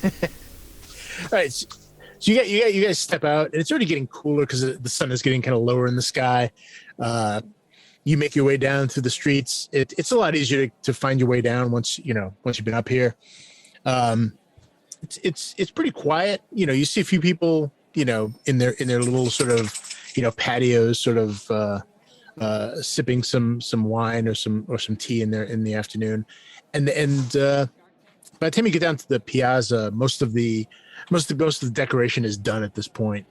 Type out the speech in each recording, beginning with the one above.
All right. So you guys step out, and it's already getting cooler because the sun is getting kind of lower in the sky. You make your way down through the streets. It's a lot easier to find your way down once you've been up here. It's pretty quiet. You see a few people, in their little sort of, patios, sort of sipping some wine or some tea in there in the afternoon, and by the time you get down to the piazza, most of the decoration is done at this point.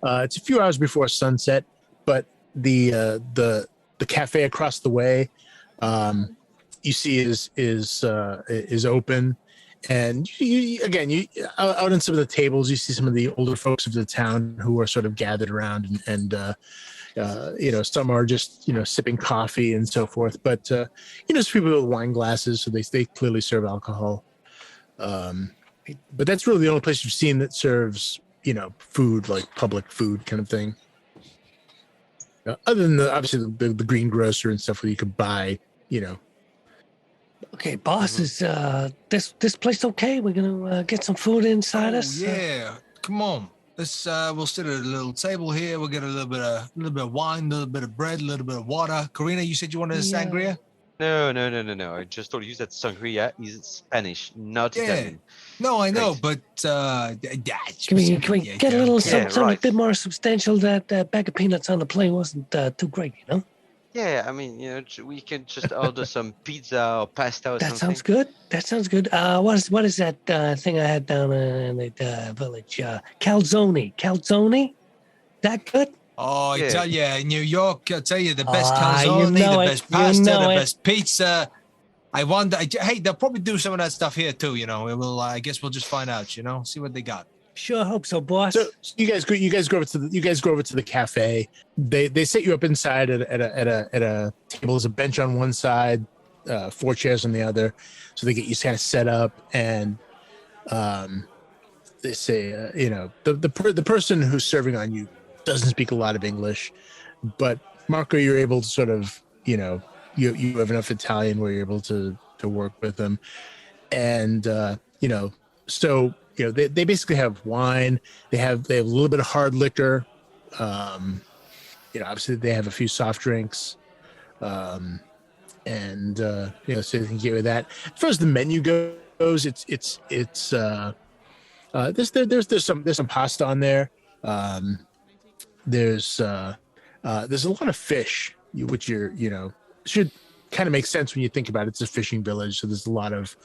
It's a few hours before sunset, but the cafe across the way, you see is open, and you out on some of the tables, you see some of the older folks of the town who are sort of gathered around, and some are just sipping coffee and so forth. But some people with wine glasses, so they clearly serve alcohol. But that's really the only place you've seen that serves food, like public food kind of thing. Other than obviously the greengrocer and stuff where you could buy, Okay, boss, is this place okay? We're gonna get some food inside us. Yeah, come on. Let's we'll sit at a little table here. We'll get a little bit of wine, a little bit of bread, a little bit of water. Corrina, you said you wanted a sangria? No. I just told you that sangria is Spanish, not Italian. No, I know, but Can we get a little something a bit more substantial? That bag of peanuts on the plane wasn't too great, Yeah, I mean, we can just order some pizza or pasta or something. That sounds good. What is that thing I had down in the village? Calzone? That good? Oh, I tell you, in New York, I tell you, the best calzone, the best pasta, the best pizza. Hey, they'll probably do some of that stuff here too. I guess we'll just find out. See what they got. Sure, hope so, boss. So you guys go over to the cafe. They set you up inside at a table. There's a bench on one side, 4 chairs on the other. So they get you kind of set up, and they say, the person who's serving on you doesn't speak a lot of English, but Marco, you're able to sort of, you have enough Italian where you're able to work with them, and so. They basically have wine. They have a little bit of hard liquor. Obviously they have a few soft drinks, and so they can get with that. As far as the menu goes, there's some pasta on there. There's a lot of fish, which should kind of make sense when you think about it. It's a fishing village, so there's a lot of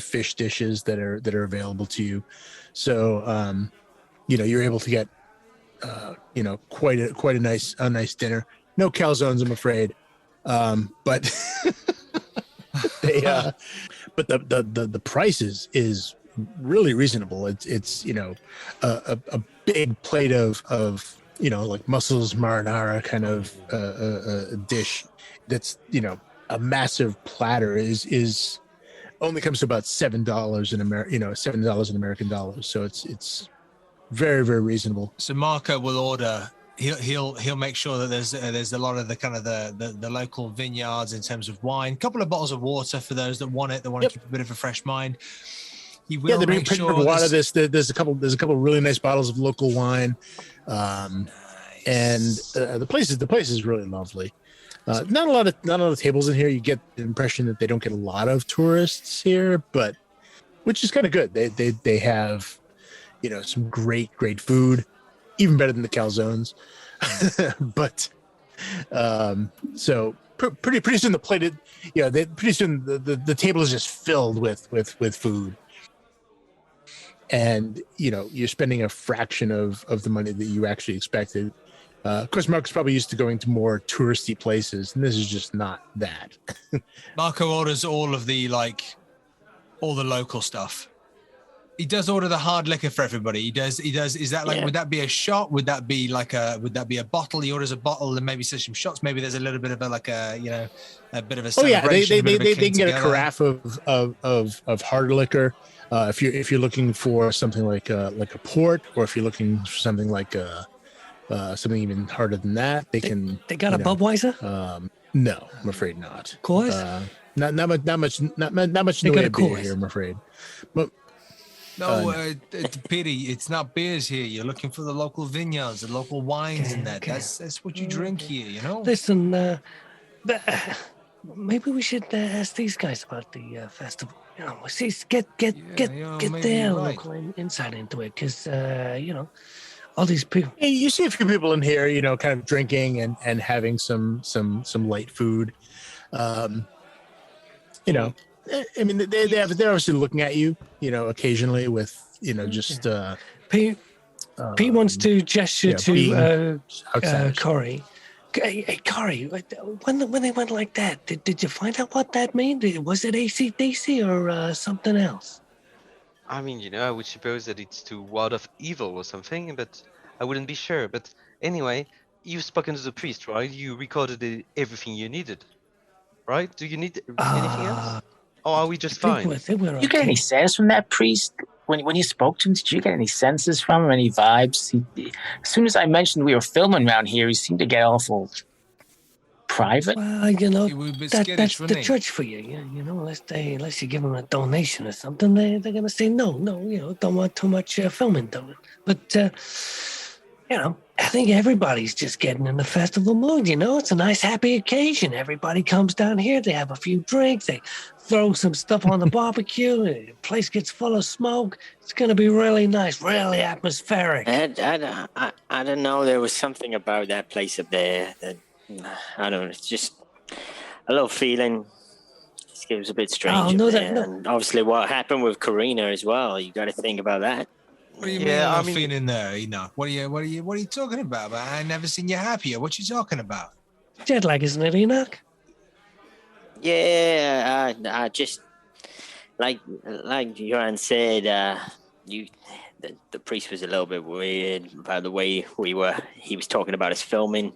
fish dishes that are available to you. So you're able to get quite a nice dinner. No calzones, I'm afraid, but but the price is really reasonable. It's a big plate of like mussels marinara kind of a dish that's a massive platter is only comes to about $7 $7 in American dollars. So it's very, very reasonable. So Marco will order. He'll make sure that there's a lot of the kind of the local vineyards in terms of wine. A couple of bottles of water for those that want it. That want to keep a bit of a fresh mind. He will make sure. Water. There's a couple really nice bottles of local wine, nice. And the place is really lovely. Not a lot of tables in here. You get the impression that they don't get a lot of tourists here, but which is kind of good. They have some great food, even better than the calzones. But so pretty soon the plated, pretty soon the table is just filled with food, and you're spending a fraction of the money that you actually expected. Of course, Marco's probably used to going to more touristy places, and this is just not that. Marco orders all the local stuff. He does order the hard liquor for everybody. He does. Is that would that be a shot? Would that be a bottle? He orders a bottle and maybe says some shots. Maybe there's a little bit of a bit of a celebration. They can get a carafe of hard liquor. If you're looking for something like a port, or if you're looking for something like something even harder than that, they got a Budweiser. No, I'm afraid not. Of course. Not much in the way of beer here, I'm afraid. But No, pity. It's not beers here. You're looking for the local vineyards, the local wines, and that. Okay. That's what you drink here. You know. Listen, maybe we should ask these guys about the festival. You know, see, get maybe their you're right. local insight into it, because all these people. Hey, you see a few people in here, kind of drinking and having some light food. I mean, they're obviously looking at you, occasionally with, just. Pete wants to gesture to outside. Corey. Hey, Corey, when they went like that, did you find out what that meant? Was it AC/DC or something else? I mean, I would suppose that it's to ward off evil or something, but I wouldn't be sure. But anyway, you've spoken to the priest, right? You recorded everything you needed, right? Do you need anything else? Or are we just fine? Did you get any sense from that priest? When you spoke to him, did you get any senses from him, any vibes? As soon as I mentioned we were filming around here, he seemed to get awful private. Well, that's the church for you. Unless you give them a donation or something, they're going to say no, don't want too much filming done. But, I think everybody's just getting in the festival mood, It's a nice, happy occasion. Everybody comes down here, they have a few drinks, they throw some stuff on the barbecue, the place gets full of smoke. It's going to be really nice, really atmospheric. I don't know. There was something about that place up there that, I don't know, it's just a little feeling. It was a bit strange. No. And obviously what happened with Corrina as well. You got to think about that. What do you mean I'm feeling there, Enoch? What are you talking about? I never seen you happier. What you talking about? Jet lag, isn't it, Enoch? Yeah, I just like Hyeon said, the priest was a little bit weird about the way he was talking about his filming.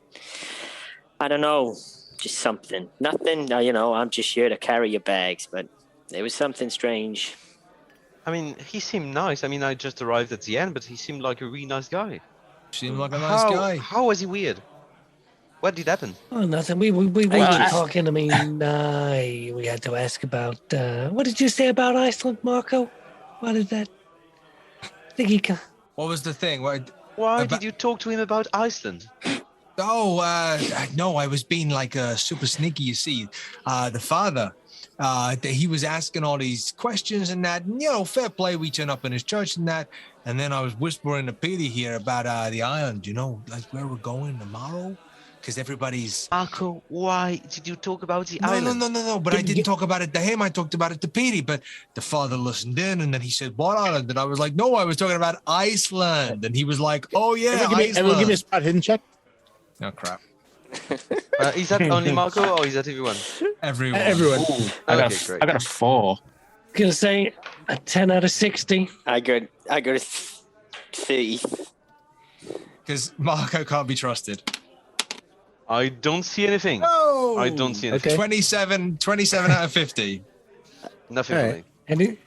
I don't know, just something. Nothing, I'm just here to carry your bags, but there was something strange. I mean, he seemed nice. I mean, I just arrived at the end, but he seemed like a really nice guy. Seemed like a nice guy. How was he weird? What did happen? Oh, nothing. We were talking. I mean, we had to ask about. What did you say about Iceland, Marco? What is that? I think he. What was the thing? Why did you talk to him about Iceland? Oh, no, I was being like super sneaky. You see, the father. He was asking all these questions and that, fair play. We turn up in his church and that, and then I was whispering to Petey here about the island. Like where we're going tomorrow, because everybody's. Marco, why did you talk about the island? No. But I didn't talk about it to him. I talked about it to Petey. But the father listened in, and then he said, "What island?" And I was like, "No, I was talking about Iceland." And he was like, "Oh yeah, Iceland." Everyone give me a spot hidden check. Oh crap. Is that only Marco or is that everyone? Everyone. Ooh, I got a 4. Gonna say a 10 out of 60. I got a 30. Because Marco can't be trusted. I don't see anything. Oh, I don't see anything. Okay. 27 out of 50. Nothing All for right. me.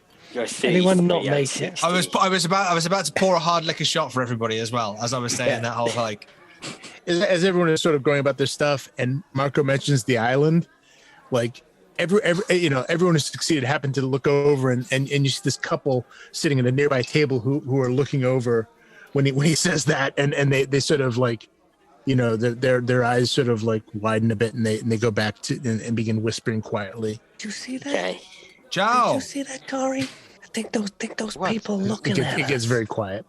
Anyone not make it? I was about to pour a hard liquor shot for everybody as well, as I was saying that whole like. As everyone is sort of going about their stuff, and Marco mentions the island, like everyone who's succeeded happened to look over, and you see this couple sitting at a nearby table who are looking over when he says that, and they sort of like, their eyes sort of like widen a bit, and they go back to and begin whispering quietly. Did you see that? Okay. Ciao. Did you see that, Corey? I think those What? people looking at It gets us. very quiet.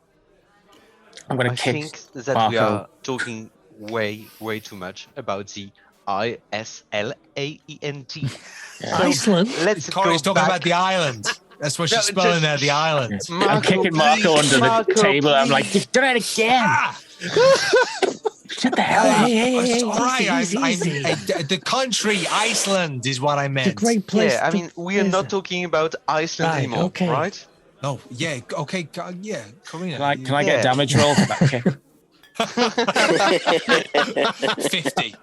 I'm going I to kick think that Marco. we are talking way too much about the Iceland. Iceland? Let's Corey's go talking back. about the island. That's what she's No, spelling just- there, the island. I'm kicking Marco under the table. I'm like, you've done it again. Ah! Shut the hell up. Hey, All right, easy. the country, Iceland, is what I It's a meant. great place. Yeah, I mean, we are not talking about Iceland Right, anymore, okay. right? Oh, yeah, okay, yeah, Corrina. Can I get a damage roll? Okay. 50.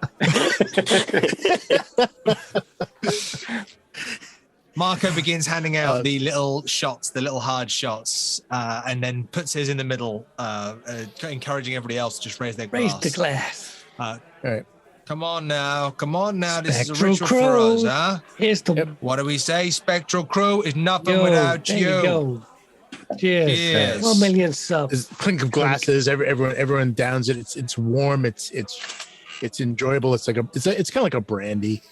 Marco begins handing out the little shots, the little hard shots, and then puts his in the middle, encouraging everybody else to just raise their glass. Raise the glass. All right. Come on now. This is a Spektral ritual for Krew. us, huh? Here's the. Yep. What do we say? Spectral Crew is nothing Yo, without there you. you go. Cheers. Cheers. 1 million subs. There's a clink of glasses. Everyone downs it. It's warm. It's enjoyable. It's kind of like a brandy,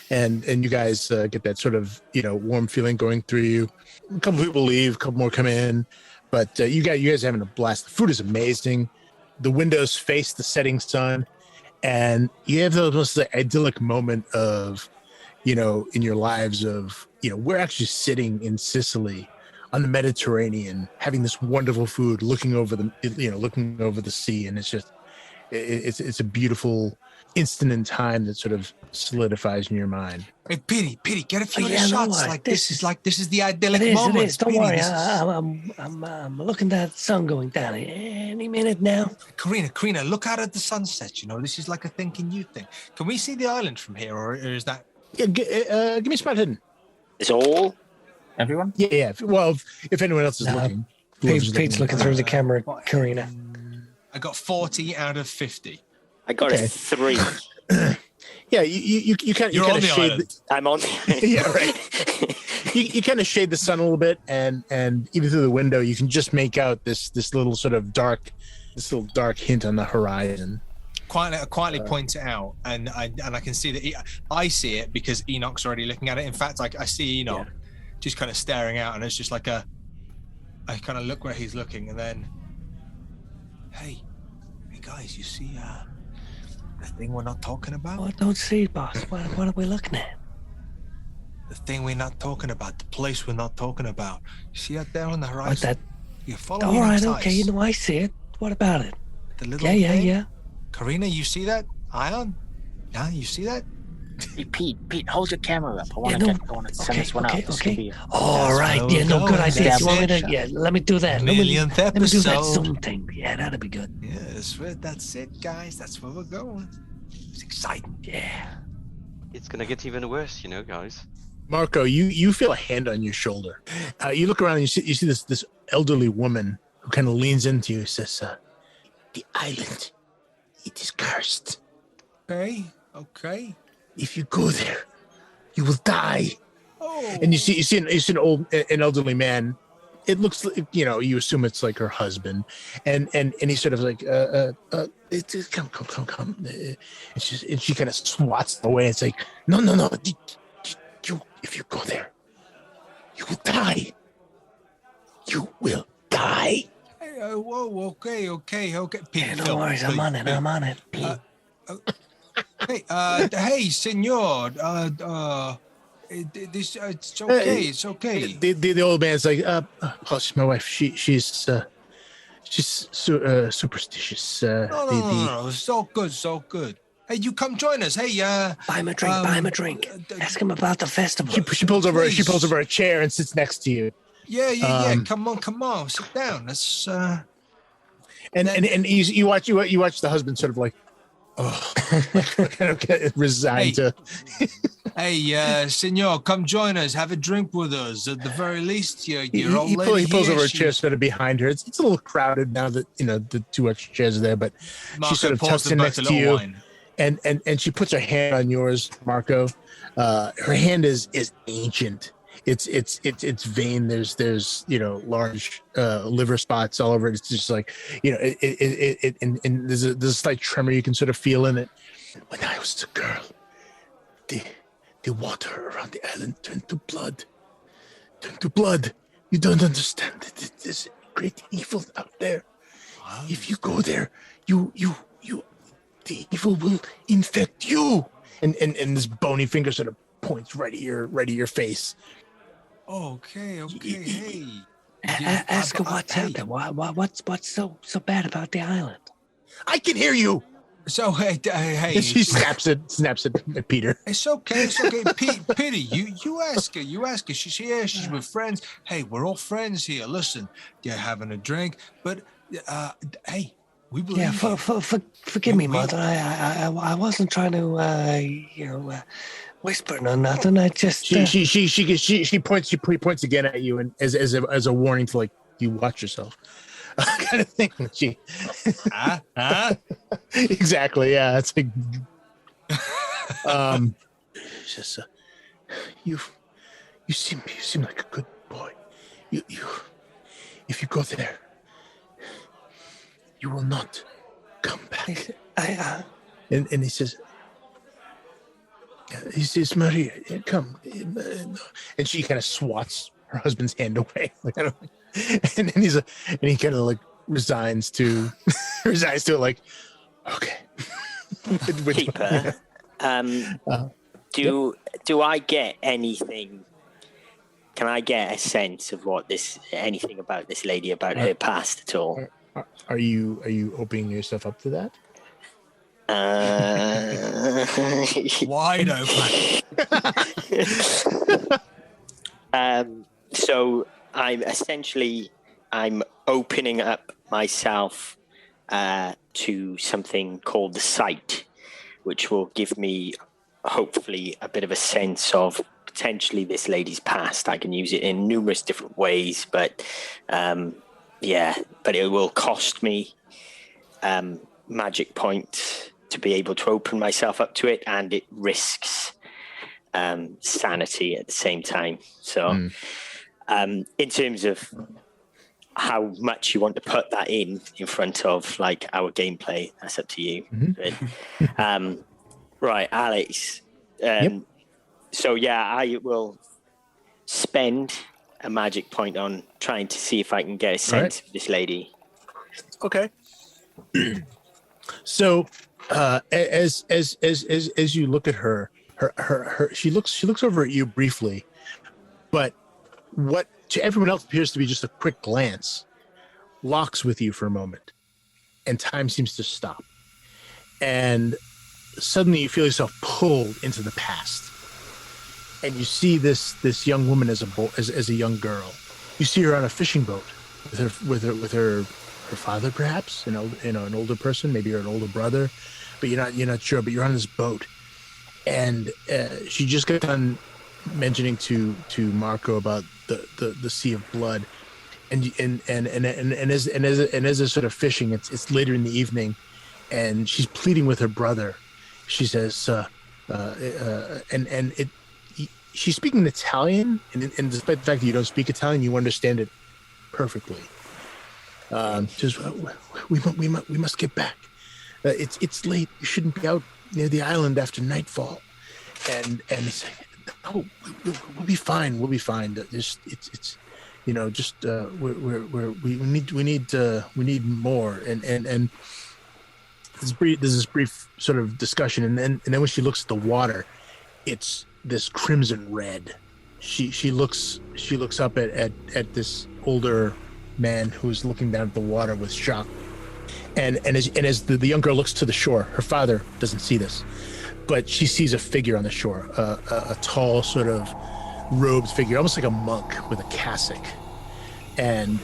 and you guys get that sort of warm feeling going through you. A couple people leave, a couple more come in, but you guys are having a blast. The food is amazing. The windows face the setting sun, and you have the most idyllic moment of in your lives of we're actually sitting in Sicily on the Mediterranean, having this wonderful food, looking over the sea, and it's a beautiful instant in time that sort of solidifies in your mind. Hey, Petey, get a few of the shots. This is the idyllic moment. It is. Don't worry. I'm looking at the sun going down any minute now. Corrina, look out at the sunset. This is like a thinking you thing. Can we see the island from here, or is that? Yeah, give me spot hidden. It's all. Everyone? Yeah. Well, if anyone else is looking. Pete's looking through the camera, Corrina. I got 40 out of 50. I got a 3. Yeah, you kind of shade. I'm on. Yeah, right. You kind of shade the sun a little bit, and even through the window, you can just make out this little sort of dark hint on the horizon. Quietly point it out, and I can see that I see it because Enoch's already looking at it. In fact, I see Enoch just kind of staring out, and it's just like I kind of look where he's looking, and then, hey guys, you see the thing we're not talking about? Oh, I don't see, boss. What are we looking at? The thing we're not talking about, the place we're not talking about. You see out there on the horizon? You follow all right, Enoch's okay, eyes. I see it. What about it? The little thing? Yeah. Corrina, you see that? Hyeon? Yeah, you see that? Hey, Pete, hold your camera up. I want to get going and send this one out. Okay. All right, good idea. You want me to? Yeah, let me do that. Millionth let me do that episode. Zoom thing. Yeah, that'd be good. Yeah, that's it, guys. That's where we're going. It's exciting. Yeah. It's gonna get even worse, guys. Marco, you feel a hand on your shoulder. You look around and you see this elderly woman who kind of leans into you and says, "The island, it is cursed. Okay. If you go there, you will die." Oh. And you see an elderly man. It looks like, you assume it's like her husband, and he's sort of like, come. And she kind of swats away. It's like, no. If you go there, you will die. You will die. Hey, whoa, okay. Pete, Yeah, no worries. I'm on it. Pete. Hey, senor. It's okay. It's okay. The old man's like, hush, my wife. She's superstitious. No. So good. Hey, you come join us. Hey, buy him a drink. Ask him about the festival. She pulls over a chair and sits next to you. Yeah. Come on. Sit down. Let's. And you watch the husband sort of like, kind of get resigned to. Hey, senor, come join us. Have a drink with us. At the very least, your old lady. He pulls over a chair sort of behind her. It's a little crowded now that the 2 extra chairs are there, but Marco she sort of tucks in next to you, and she puts her hand on yours, Marco. Her hand is ancient. It's vein. There's large liver spots all over it. It's just like and there's a slight tremor you can sort of feel in it. When I was a girl, the water around the island turned to blood. You don't understand that there's great evil out there. Wow. If you go there, the evil will infect you. And this bony finger sort of points right at your face. Okay. Hey. Ask her what's happened. What's so bad about the island? I can hear you. So hey. She snaps at Peter. It's okay. Peter, you ask her. She's here. She's with friends. Hey, we're all friends here. Listen, you're having a drink, but hey, we believe. Yeah, forgive me, Mother. I wasn't trying to whisper or nothing. I just she points again at you and as a warning to like you watch yourself. Kind of thing. Exactly. Yeah. It's like, it's just, you seem like a good boy. if you go there, you will not come back. And he says, Maria, come. And she kind of swats her husband's hand away. And then he kind of like resigns to it, like, okay. Keeper, do I get anything? Can I get a sense of anything about this lady, about her past at all? Are you opening yourself up to that? Wide open. So I'm opening up myself to something called the sight, which will give me hopefully a bit of a sense of potentially this lady's past. I can use it in numerous different ways, but but it will cost me magic points to be able to open myself up to it, and it risks sanity at the same time. So in terms of how much you want to put that in front of like our gameplay, that's up to you. But, right, Alex. Yep. So I will spend a magic point on trying to see if I can get a sense of this lady. Okay. So as you look at her she looks over at you briefly, but what to everyone else appears to be just a quick glance locks with you for a moment, and time seems to stop, and suddenly you feel yourself pulled into the past, and you see this young woman as a young girl. You see her on a fishing boat with her father, perhaps, an older person, maybe you're an older brother, but you're not sure. But you're on this boat, and she just got done mentioning to Marco about the sea of blood, and as they're sort of fishing, it's later in the evening, and she's pleading with her brother. She says, she's speaking Italian, and despite the fact that you don't speak Italian, you understand it perfectly. Says, we must get back. It's late. We shouldn't be out near the island after nightfall. And he's like, oh, we'll be fine. We'll be fine. We need more. And there's this brief sort of discussion, and then when she looks at the water, it's this crimson red. She looks up at this older man who's looking down at the water with shock, and as the young girl looks to the shore, her father doesn't see this, but she sees a figure on the shore, a tall sort of robed figure, almost like a monk with a cassock, and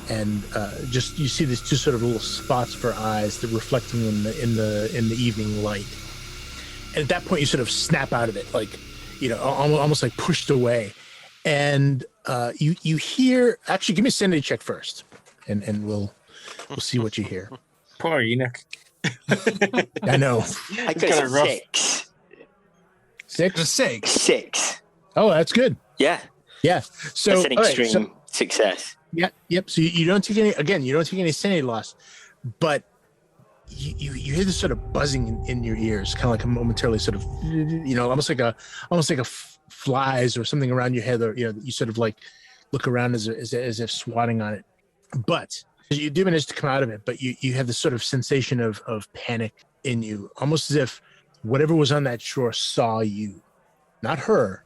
just you see these two sort of little spots for eyes that reflecting in the evening light, and at that point you sort of snap out of it, like almost like pushed away, and you hear. Actually, give me a sanity check first, and we'll see what you hear. Poor Enoch. I know. I got a 6. 6. Oh, that's good. Yeah. So that's an extreme success. Yeah. Yep. So you don't take any. Again, you don't take any sanity loss, but you hear this sort of buzzing in your ears, kind of like a momentarily sort of, almost like a flies or something around your head, or you sort of like look around as if swatting on it. But you do manage to come out of it, but you have this sort of sensation of panic in you, almost as if whatever was on that shore saw you, not her,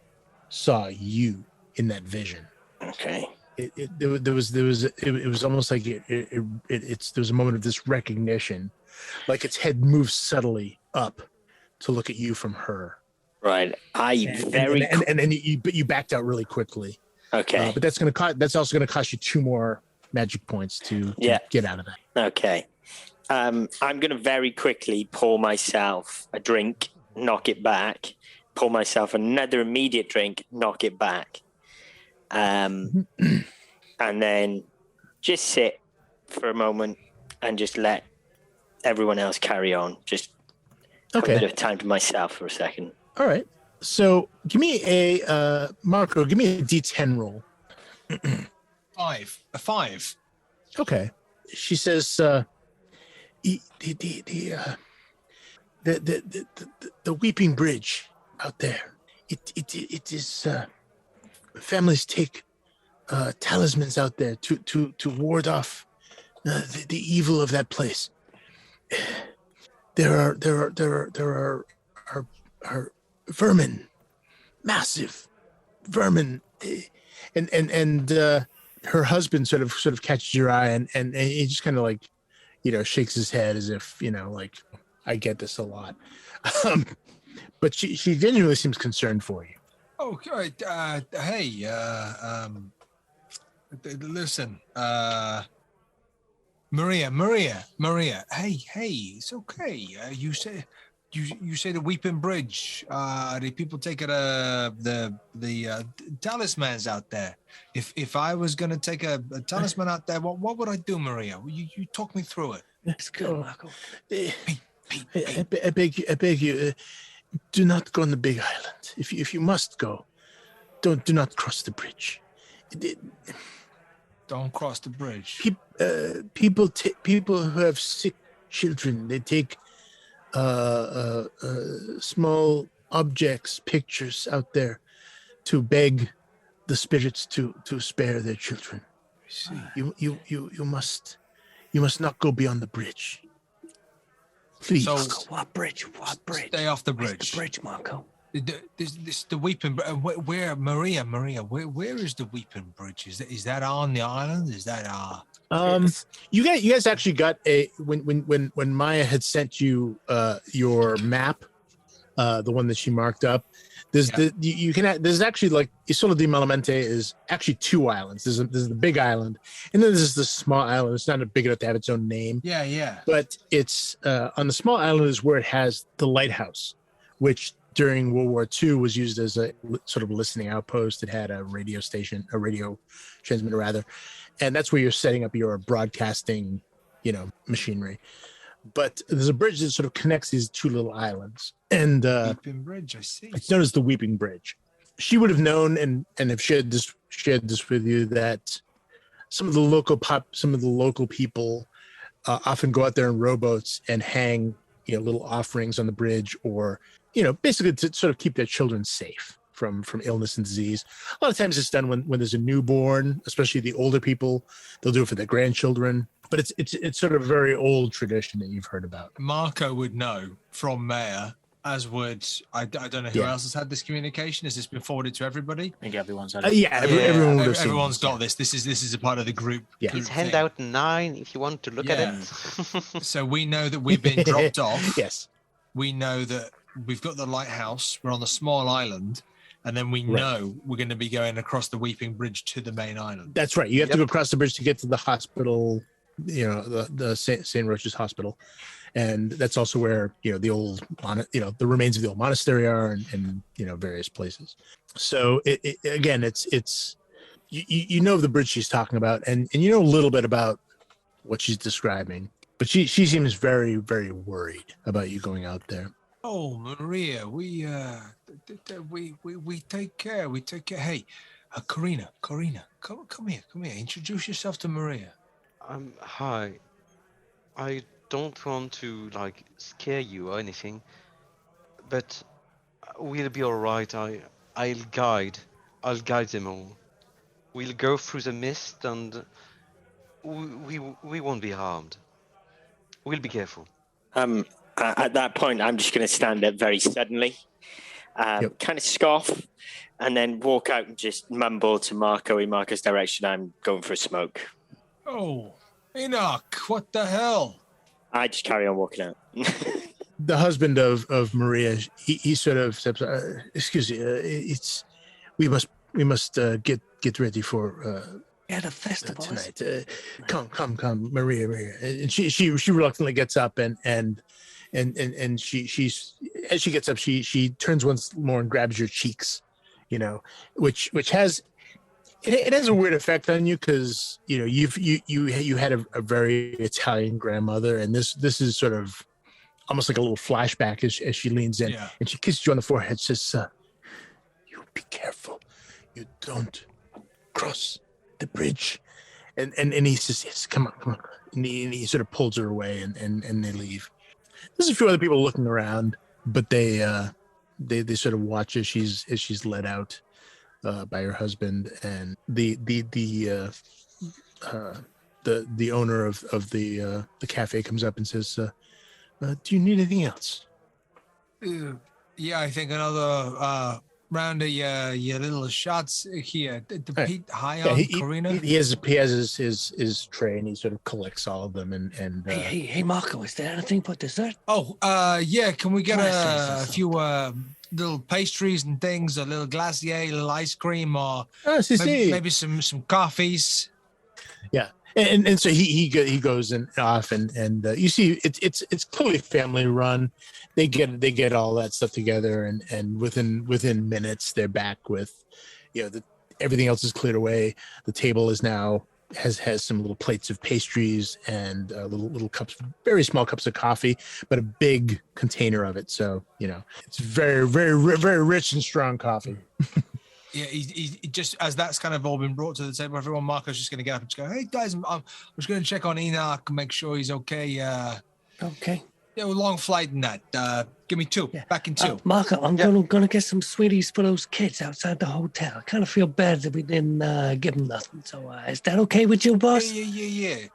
saw you in that vision. Okay. There was almost like there was a moment of this recognition, like its head moved subtly up to look at you from her. Right. But you backed out really quickly. Okay. But that's also gonna cost you 2 more magic points to get out of that. Okay. I'm gonna very quickly pour myself a drink, knock it back, pour myself another immediate drink, knock it back. And then just sit for a moment and just let everyone else carry on. Just have a bit of time to myself for a second. All right. So give me Marco, give me a D10 roll. 5. A 5. Okay. She says, the Weeping Bridge out there. It is families take talismans out there to ward off the evil of that place. There are vermin, massive vermin, and her husband sort of catches your eye, and he just kind of like, shakes his head as if, like, I get this a lot. But she genuinely seems concerned for you. Oh, hey, listen, Maria. Hey, it's okay. You say the Weeping Bridge. The people taking the talismans out there. If I was gonna take a talisman out there, what would I do, Maria? You talk me through it. It's good, Marco. I beg you, do not go on the big island. If you must go, do not cross the bridge. Don't cross the bridge. People who have sick children, they take small objects, pictures out there to beg the spirits to spare their children. I see. You must not go beyond the bridge. Please. So, Marco, what bridge? Stay off the Where's bridge. the bridge, Marco? This the Weeping Bridge. Where Maria? Where is the Weeping Bridge? Is that on the island? Is that You guys actually got when Maya had sent you your map, the one that she marked up. There's actually, like, Isola di Malamente is actually two islands. There's the big island, and then there's the small island. It's not big enough to have its own name. Yeah. But it's on the small island is where it has the lighthouse, which during World War II was used as a sort of listening outpost. It had a radio transmitter rather, and that's where you're setting up your broadcasting, machinery. But there's a bridge that sort of connects these two little islands, and Weeping Bridge. I see. it's known as the Weeping Bridge. She would have known and have shared this with you that some of the local people often go out there in rowboats and hang little offerings on the bridge, or basically to sort of keep their children safe from illness and disease. A lot of times it's done when there's a newborn, especially the older people. They'll do it for their grandchildren. But it's sort of a very old tradition that you've heard about. Marco would know from Mayor, as would I don't know who else has had this communication. Has this been forwarded to everybody? I think everyone's had it. Everyone would have seen Everyone's this, got this. This is a part of the group. Yeah. It's handout 9 if you want to look at it. So we know that we've been dropped off. Yes. We know that we've got the lighthouse. We're on the small island. And then we know we're going to be going across the Weeping Bridge to the main island. That's right. You have to go across the bridge to get to the hospital, the St. Roch's Hospital. And that's also where, the old, the remains of the old monastery are, and various places. So again, it's the bridge she's talking about, and a little bit about what she's describing. But she seems very, very worried about you going out there. Oh, Maria, we take care. Hey, Corrina, come here. Introduce yourself to Maria. Hi. I don't want to scare you or anything, but we'll be all right. I'll guide them all. We'll go through the mist, and we won't be harmed. We'll be careful. At that point, I'm just going to stand up very suddenly, kind of scoff, and then walk out and just mumble to Marco in Marco's direction. I'm going for a smoke. Oh, Enoch, what the hell? I just carry on walking out. The husband of Maria, he sort of steps. Excuse me, we must get ready for the festival tonight. Come, Maria, and she reluctantly gets up and she's as she gets up, she turns once more and grabs your cheeks, which has it has a weird effect on you, because you had a very Italian grandmother, and this is sort of almost like a little flashback as she leans in and she kisses you on the forehead, says, "You be careful, you don't cross the bridge." and he says, yes, come on. And he sort of pulls her away and they leave. There's a few other people looking around, but they sort of watch as she's led out by her husband, and the owner of the cafe comes up and says, do you need anything else? Yeah, I think another round of your little shots here. Pete, Hyeon, Corrina. He has his tray, and he sort of collects all of them. And hey, Marco, is there anything for dessert? Oh, yeah. Can we get a few little pastries and things, a little glacier, a little ice cream, or maybe some coffees? Yeah. And so he goes off and you see it's clearly family run. They get all that stuff together and within minutes they're back with, everything else is cleared away. The table is now has some little plates of pastries and little cups, very small cups of coffee, but a big container of it. So it's very very very rich and strong coffee. Yeah, he just, as that's kind of all been brought to the table, everyone, Marco's just going to get up and just go, hey, guys, I'm just going to check on Enoch and make sure he's okay. Okay. Yeah, long flight and that. Give me 2. Yeah. Back in 2. Marco, I'm going to get some sweeties for those kids outside the hotel. I kind of feel bad that we didn't give them nothing. So is that okay with you, boss? Yeah.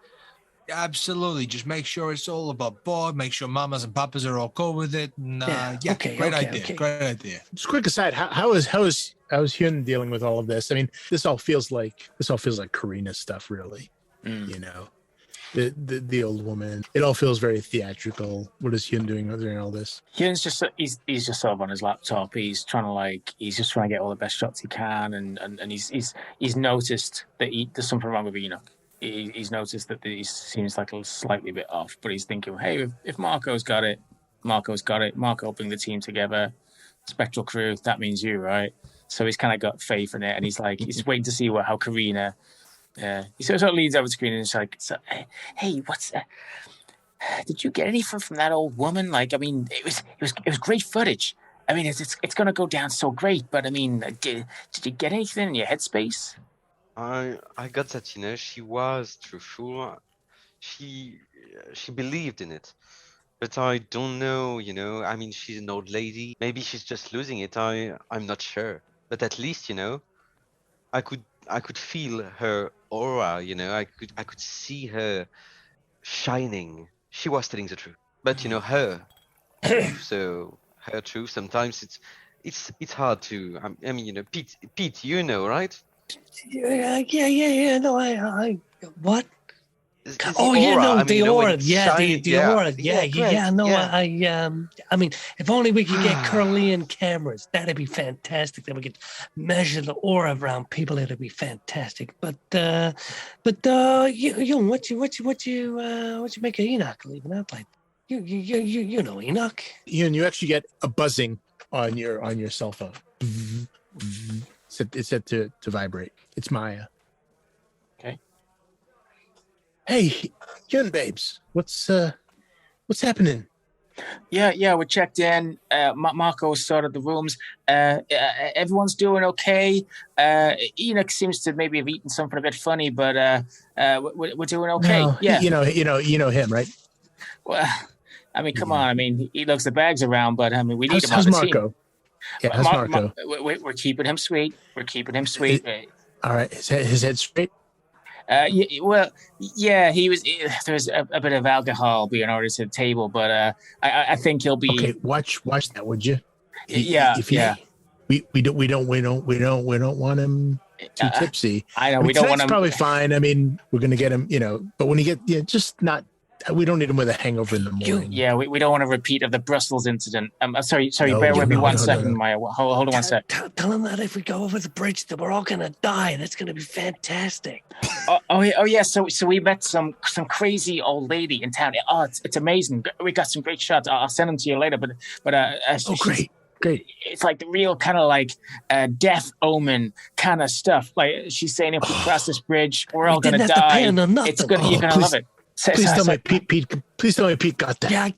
Absolutely. Just make sure it's all above board. Make sure mamas and papas are all cool with it. And, great idea. Just quick aside, how is Hyeon dealing with all of this? I mean, this all feels like Corrina stuff, really. The old woman. It all feels very theatrical. What is Hyeon doing during all this? Hyun's just he's just sort of on his laptop. He's just trying to get all the best shots he can, and he's noticed that there's something wrong with Enoch. He's noticed that he seems like a slightly bit off, but he's thinking, hey, if Marco's got it. Marco bring the team together. Spektral Krew, that means you, right? So he's kind of got faith in it, and he's waiting to see how Corrina. He sort of leads over to Corrina and he's like, hey, what's that? Did you get anything from that old woman? Like, I mean, it was great footage. I mean, it's going to go down so great, but I mean, did you get anything in your headspace? I got that, she was truthful. She believed in it. But I don't know, I mean, she's an old lady. Maybe she's just losing it. I'm not sure. But at least, I could feel her aura, I could see her shining. She was telling the truth. But her so her truth, sometimes it's hard to, I mean, Pete, right? Yeah. No, I what? The aura. The aura. The aura. Yeah. No, yeah. I mean, if only we could get Curlian cameras, that'd be fantastic. Then we could measure the aura around people. It'd be fantastic. But what you make of Enoch leaving out like you know Enoch? You actually get a buzzing on your cell phone. It's set to vibrate. It's Maya. Okay. Hey, Hyeon babes, what's happening? Yeah, we checked in. Marco sorted the rooms. Everyone's doing okay. Enoch seems to maybe have eaten something a bit funny, but we're doing okay. No, yeah, you know him, right? Well, I mean, come on. I mean, he looks the bags around, but I mean, we need him on how's the Marco? team. Yeah, how's Marco? We're keeping him sweet. All right, his head straight. He was. There's a bit of alcohol being ordered to the table, but I think he'll be. Okay, watch that, would you? We don't want him too tipsy. I know we don't want him. Probably fine. I mean, we're gonna get him, but when he just not. We don't need him with a hangover in the morning. We don't want a repeat of the Brussels incident. Sorry, bear with me one second, Maya. Hold on one sec. Tell him that if we go over the bridge, that we're all gonna die, and it's gonna be fantastic. Yeah. So we met some crazy old lady in town. Oh, it's amazing. We got some great shots. I'll send them to you later. But great. It's like the real kind of like death omen kind of stuff. Like she's saying, if we cross this bridge, we're all gonna die. It's good. You're gonna love it. Please tell me Pete got that. Yeah.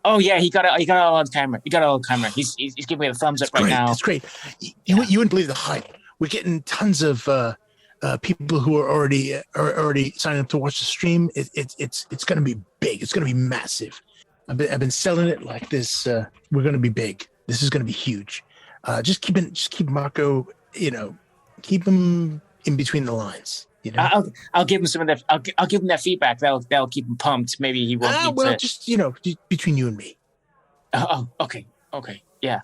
Oh yeah, he got it all on camera. He's giving me the thumbs up right now. That's great. You wouldn't believe the hype. We're getting tons of people who are already signing up to watch the stream. It's going to be big. It's going to be massive. I've been selling it like this. We're going to be big. This is going to be huge. Just keep Marco. Keep him in between the lines. I'll give him some of that. I'll give him that feedback. That'll keep him pumped. Maybe he won't. Just between you and me. Oh, okay. Yeah.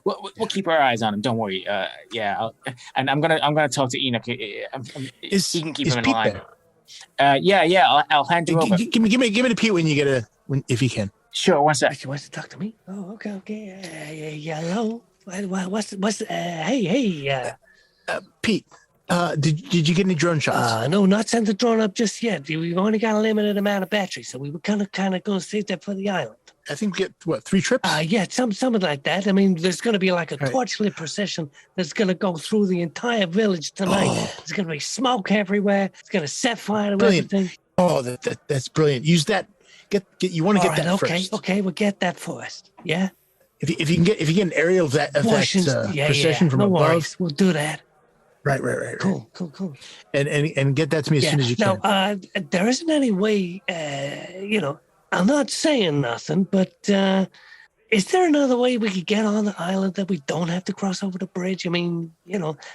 We'll keep our eyes on him. Don't worry. And I'm gonna talk to Enoch. He can keep him in line. I'll hand you over. Give me the Pete when you get if you can. Sure. 1 sec. He wants to talk to me. Oh, okay. Hello. What's hey. Pete. Did you get any drone shots? No, not sent the drone up just yet. We've only got a limited amount of battery, so we were kind of going to save that for the island. I think we get 3 trips. Something like that. I mean, there's going to be like a torchlit procession that's going to go through the entire village tonight. There's going to be smoke everywhere. It's going to set fire to everything. Oh, that's brilliant. Use that. You want to get that first. Okay, we'll get that first. Yeah. If you get an aerial of that procession from no above, worries. We'll do that. Right. Cool. And get that to me as soon as you can. Now, there isn't any way, I'm not saying nothing, but is there another way we could get on the island that we don't have to cross over the bridge? I mean,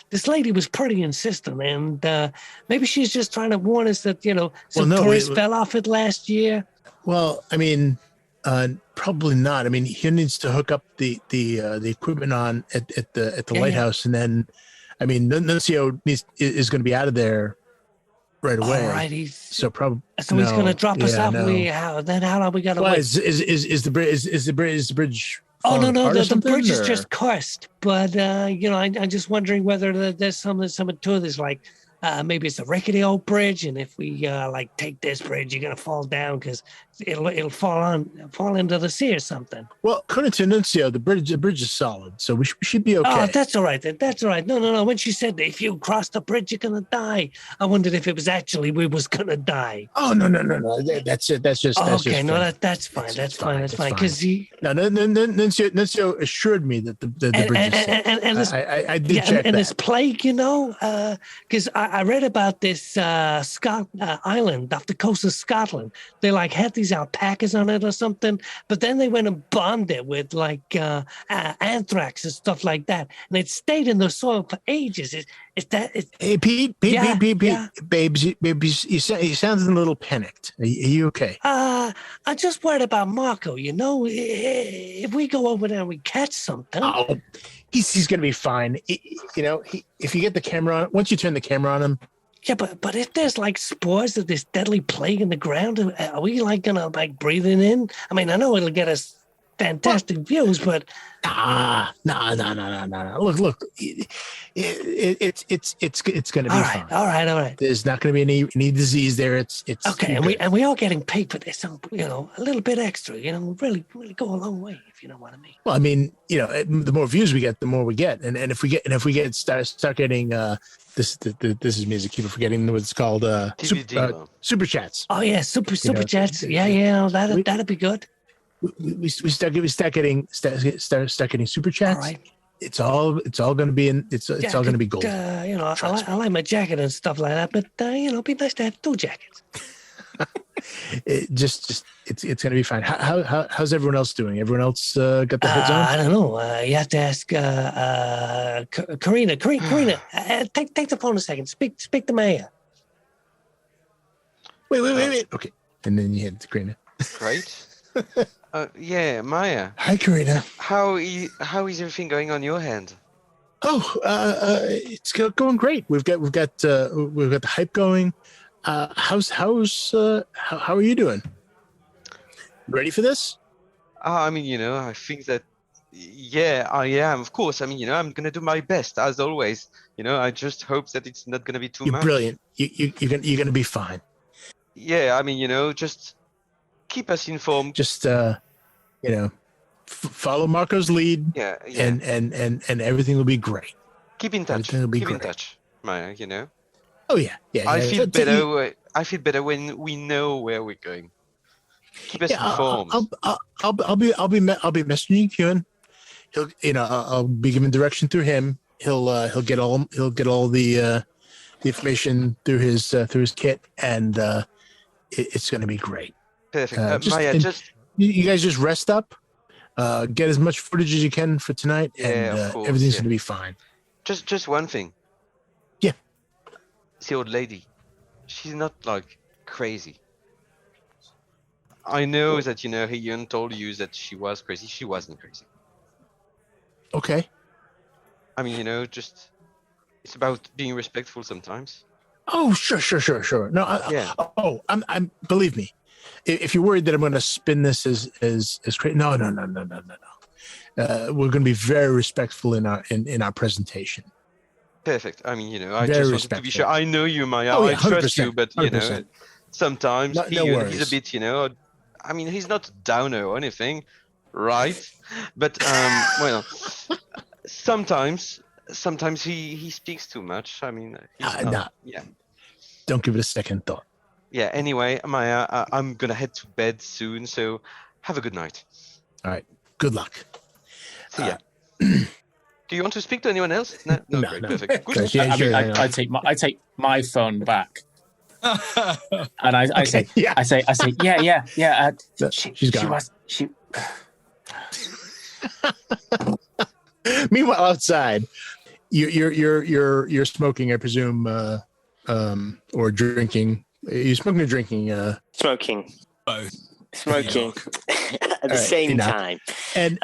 this lady was pretty insistent, and maybe she's just trying to warn us that, some tourists fell off it last year. Well, I mean, probably not. I mean, he needs to hook up the equipment on at the lighthouse, and then, I mean, Nuncio is going to be out of there right away. All right, he's going to drop us off. Then how are we going to? Well, is the bridge? Oh no, the bridge is just cursed. But I'm just wondering whether there's something to this, like maybe it's a rickety old bridge, and if we take this bridge, you're going to fall down because it'll fall into the sea or something. Well, according to Nuncio, the bridge is solid, so we should be okay. Oh, that's all right. That's all right. No. When she said that if you cross the bridge, you're going to die, I wondered if it was actually we was going to die. Oh no. That's it. That's just okay. That's fine. That's fine. Because Nuncio assured me that the bridge is solid. I did check that. And this plague, because I read about this island off the coast of Scotland. They had these alpacas on it or something, but then they went and bombed it with anthrax and stuff like that, and it stayed in the soil for ages. Hey, Pete, babes, you sound a little panicked. Are you okay? I'm just worried about Marco. If we go over there and we catch something, he's gonna be fine. If you get the camera on, once you turn the camera on him. Yeah, but if there's spores of this deadly plague in the ground, are we gonna breathe it in? I mean, I know it'll get us fantastic views, but no. Look, it's gonna be fine. All right. There's not gonna be any disease there. It's okay, and we are getting paid for this, so a little bit extra. Really go a long way, if you know what I mean. Well, I mean, the more views we get, the more we get, and if we get start getting this is me as I keep forgetting what it's called. Super chats. Oh yeah, super chats. Yeah, that'd be good. We start getting super chats. All right. It's all going to be it's all going to be gold. I like my jacket and stuff like that, but it'd be nice to have 2 jackets. It's going to be fine. How's everyone else doing? Everyone else got their heads on? I don't know. You have to ask Corrina. Corrina, take the phone a second. Speak to Maya. Wait. Okay, and then you hit Corrina. Great. Yeah, Maya. Hi, Corrina. How is everything going on your hand? It's going great. We've got the hype going. How are you doing? Ready for this? I mean, I think that, yeah, I am. Of course. I mean, I'm gonna do my best as always. I just hope that it's not gonna be too much. You're brilliant. You're gonna be fine. Yeah, I mean, just keep us informed. Just follow Marco's lead. Yeah. And everything will be great. Keep in touch. Everything will be keep great. in touch, Maya. Oh yeah. I feel better. I feel better when we know where we're going. Keep us informed. I'll be messaging Hyeon. I'll be giving direction through him. He'll get all the information through his kit, and it's going to be great. Perfect. Maya, you guys just rest up, get as much footage as you can for tonight, and of course, everything's going to be fine. Just one thing. Yeah. The old lady, she's not like crazy. I know that Hyeon told you that she was crazy. She wasn't crazy. Okay. I mean, just it's about being respectful sometimes. Oh, sure. No, I'm believe me. If you're worried that I'm going to spin this as crazy, no. We're going to be very respectful in our presentation. Perfect. I mean, I just wanted to be sure. I know you, Maya. I trust you, but 100%. Sometimes no he's a bit, I mean, he's not downer or anything, right? But well, sometimes he speaks too much. I mean, yeah. Don't give it a second thought. Yeah. Anyway, Maya, I'm gonna head to bed soon, so have a good night. All right. Good luck. See ya. Do you want to speak to anyone else? No. Great, perfect. Good. I take my phone back. And I say, yeah. She's gone. She. Meanwhile, outside, you're smoking, I presume, or drinking. Are you smoking or drinking? Smoking. Both. Smoking at the same time. And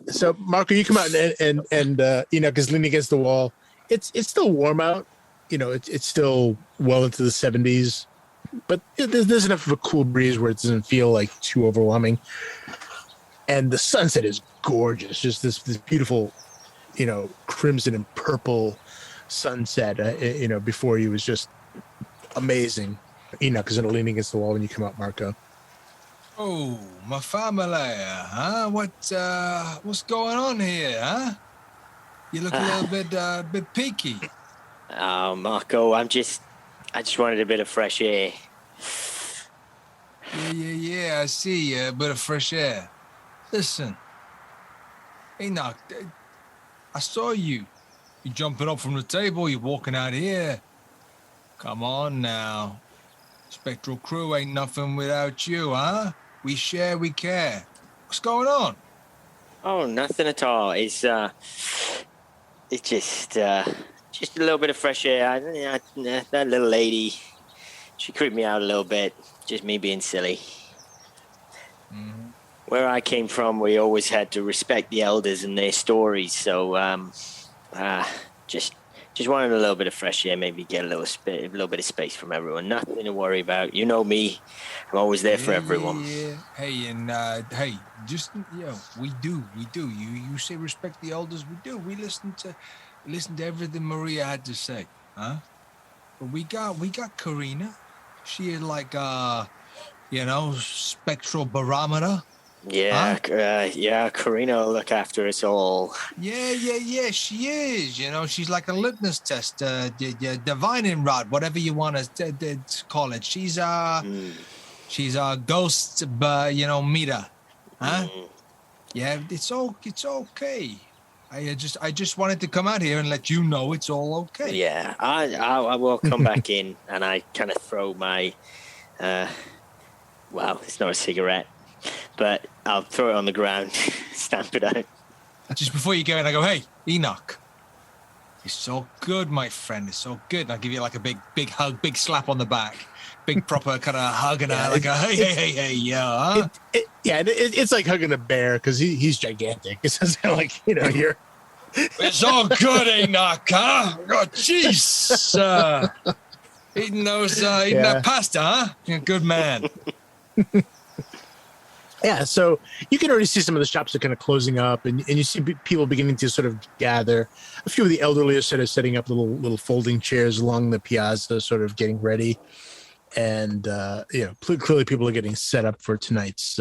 so, Marco, you come out and Enoch is leaning against the wall. It's still warm out. It's still well into the 70s, but there's enough of a cool breeze where it doesn't feel like too overwhelming. And the sunset is gorgeous, just this beautiful, crimson and purple sunset. Before you was just amazing. Enoch is leaning against the wall when you come out, Marco. Oh, my family, huh? What's going on here, huh? You look a little bit peaky. Oh, Marco, I just wanted a bit of fresh air. Yeah, I see a bit of fresh air. Listen, Enoch, I saw you. You jumping up from the table, you walking out here. Come on now. Spektral Krew ain't nothing without you, huh? We share, we care. What's going on? Oh, nothing at all. It's just a little bit of fresh air. That little lady, she creeped me out a little bit. Just me being silly. Mm-hmm. Where I came from, we always had to respect the elders and their stories. So, just wanted a little bit of fresh air. Maybe get a little bit of space from everyone. Nothing to worry about. You know me. I'm always there for everyone. Yeah. Hey, and just we do. You say respect the elders. We do. We listen to everything Maria had to say, huh? But we got Corrina. She is like spectral barometer. Yeah, huh? Corrina will look after us all. Yeah, she is. She's like a litmus test, divining rod, whatever you want to call it. She's our ghost, meter, huh? Yeah, it's okay. I just wanted to come out here and let you know it's all okay. Yeah, I will come back in, and I kind of throw my, it's not a cigarette, but I'll throw it on the ground, stamp it out. Just before you go in, I go, hey, Enoch, it's so good, my friend. It's so good. And I'll give you like a big hug, big slap on the back, big proper kind of hug, and like a hey, yeah. It's like hugging a bear because he's gigantic. It's like you're. It's all good, Enoch, huh? Oh, jeez. Eating that pasta, huh? You're a good man. Yeah, so you can already see some of the shops are kind of closing up, and you see people beginning to sort of gather. A few of the elderly are sort of setting up little folding chairs along the piazza, sort of getting ready. And clearly people are getting set up for tonight's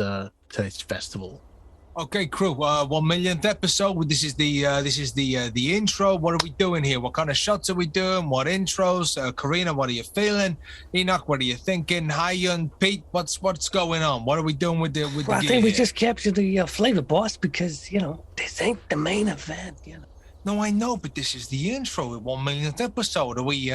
festival. Okay, Krew, 1 millionth episode. This is the intro. What are we doing here? What kind of shots are we doing? What intros? Corrina, what are you feeling? Enoch, what are you thinking? Hyeon, Pete, what's going on? What are we doing with the I think we just captured the flavor, boss, because this ain't the main event. No, I know, but this is the intro. 1 millionth episode. Are we?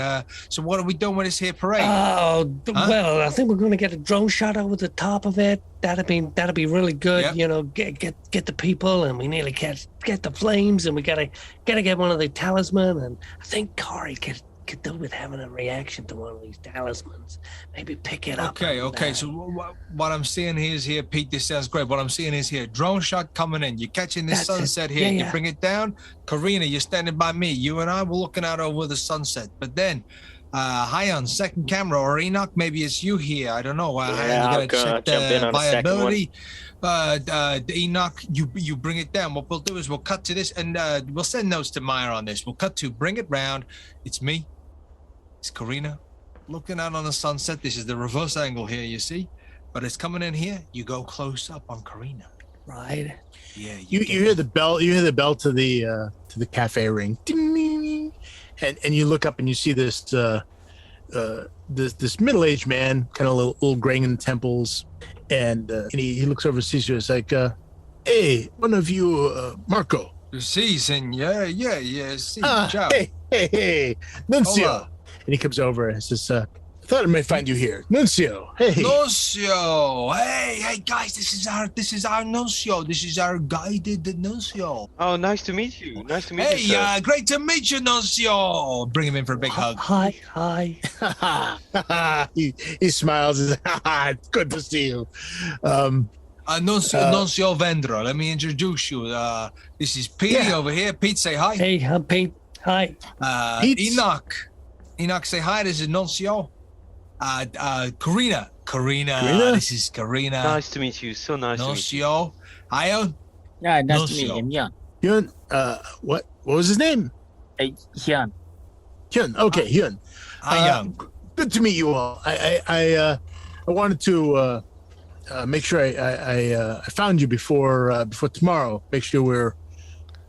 So what are we doing with this here parade? Oh, well, I think we're going to get a drone shot over the top of it. That'd be really good. Yep. You know, get the people, and we nearly get the flames, and we gotta get one of the talisman. And I think Corey could do with having a reaction to one of these talismans. Maybe pick it up. Okay. So what I'm seeing here, Pete, this sounds great. What I'm seeing is here, drone shot coming in. You're catching this sunset here. You bring it down. Corrina, you're standing by me. You and I were looking out over the sunset. But then, Hyeon, second camera, or Enoch, maybe it's you here. I don't know. Hyeon, you gotta check the viability. Enoch, you bring it down. What we'll do is we'll cut to this, and we'll send notes to Meyer on this. We'll cut to bring it round. It's me. It's Corrina looking out on the sunset. This is the reverse angle here, you see, but it's coming in here. You go close up on Corrina. Right. Yeah. You hear the bell. You hear the bell to the cafe ring. Ding, ding, ding. And you look up and you see this this middle-aged man, kind of a little graying in the temples, and he looks over and sees you. It's like, hey, one of you, Marco. See, senor. Yeah. See, ciao. Hey, Nuncio. Hola. And he comes over and says, I thought I might find you here. Nuncio. Hey. Nuncio. Hey, guys, this is our Nuncio. This is our guided Nuncio. Oh, nice to meet you. Nice to meet you. Hey, great to meet you, Nuncio. Bring him in for a big hug. Hi. he smiles and says, it's good to see you. Nuncio Vendro. Let me introduce you. This is Pete over here. Pete, say hi. Hey, I'm Pete. Hi. Enoch, say hi. This is Nuncio. Corrina. This is Corrina. Nice to meet you. So nice to meet you. Nuncio. Hyeon. Yeah, nice to meet him. Hyeon. What was his name? Hyeon. Hyeon. Okay, Hyeon. Good to meet you all. I wanted to make sure I found you before tomorrow. Make sure we're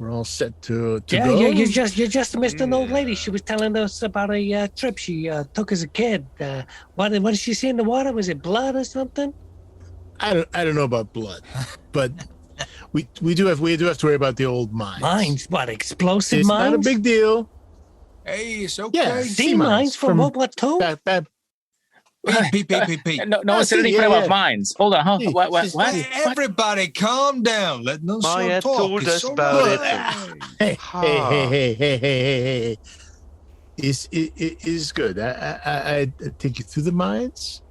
all set to go. Yeah, you just missed an old lady. She was telling us about a trip she took as a kid. What did she see in the water? Was it blood or something? I don't know about blood, but we do have to worry about the old mines. Mines? What, explosive it's mines? Not a big deal. Hey, it's okay. Yeah, sea mines from World War II? Pete. No one said anything about mines. Hold on, huh? What? Everybody, calm down. Let Nuncio talk. Told us about it. Hey. It's good. I take you through the mines.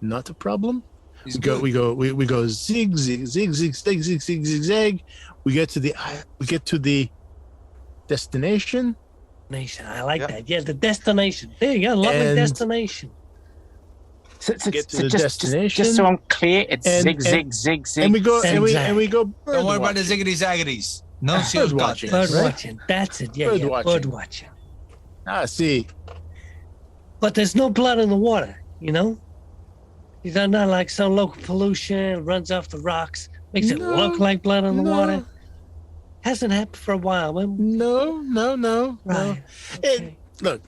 Not a problem. We go zig. We get to the destination. I like that. Yeah, the destination. There you go. Lovely destination. So, get to the destination. Just so I'm clear, it's zig. And we go bird Don't worry about the watching. ziggity zaggities. Nuncio's got this. Bird watching. That's it. Yeah, bird watching. See. But there's no blood in the water, you know? These are not like some local pollution, runs off the rocks, makes it look like blood in the water. Hasn't happened for a while. No. Right. Okay. Look,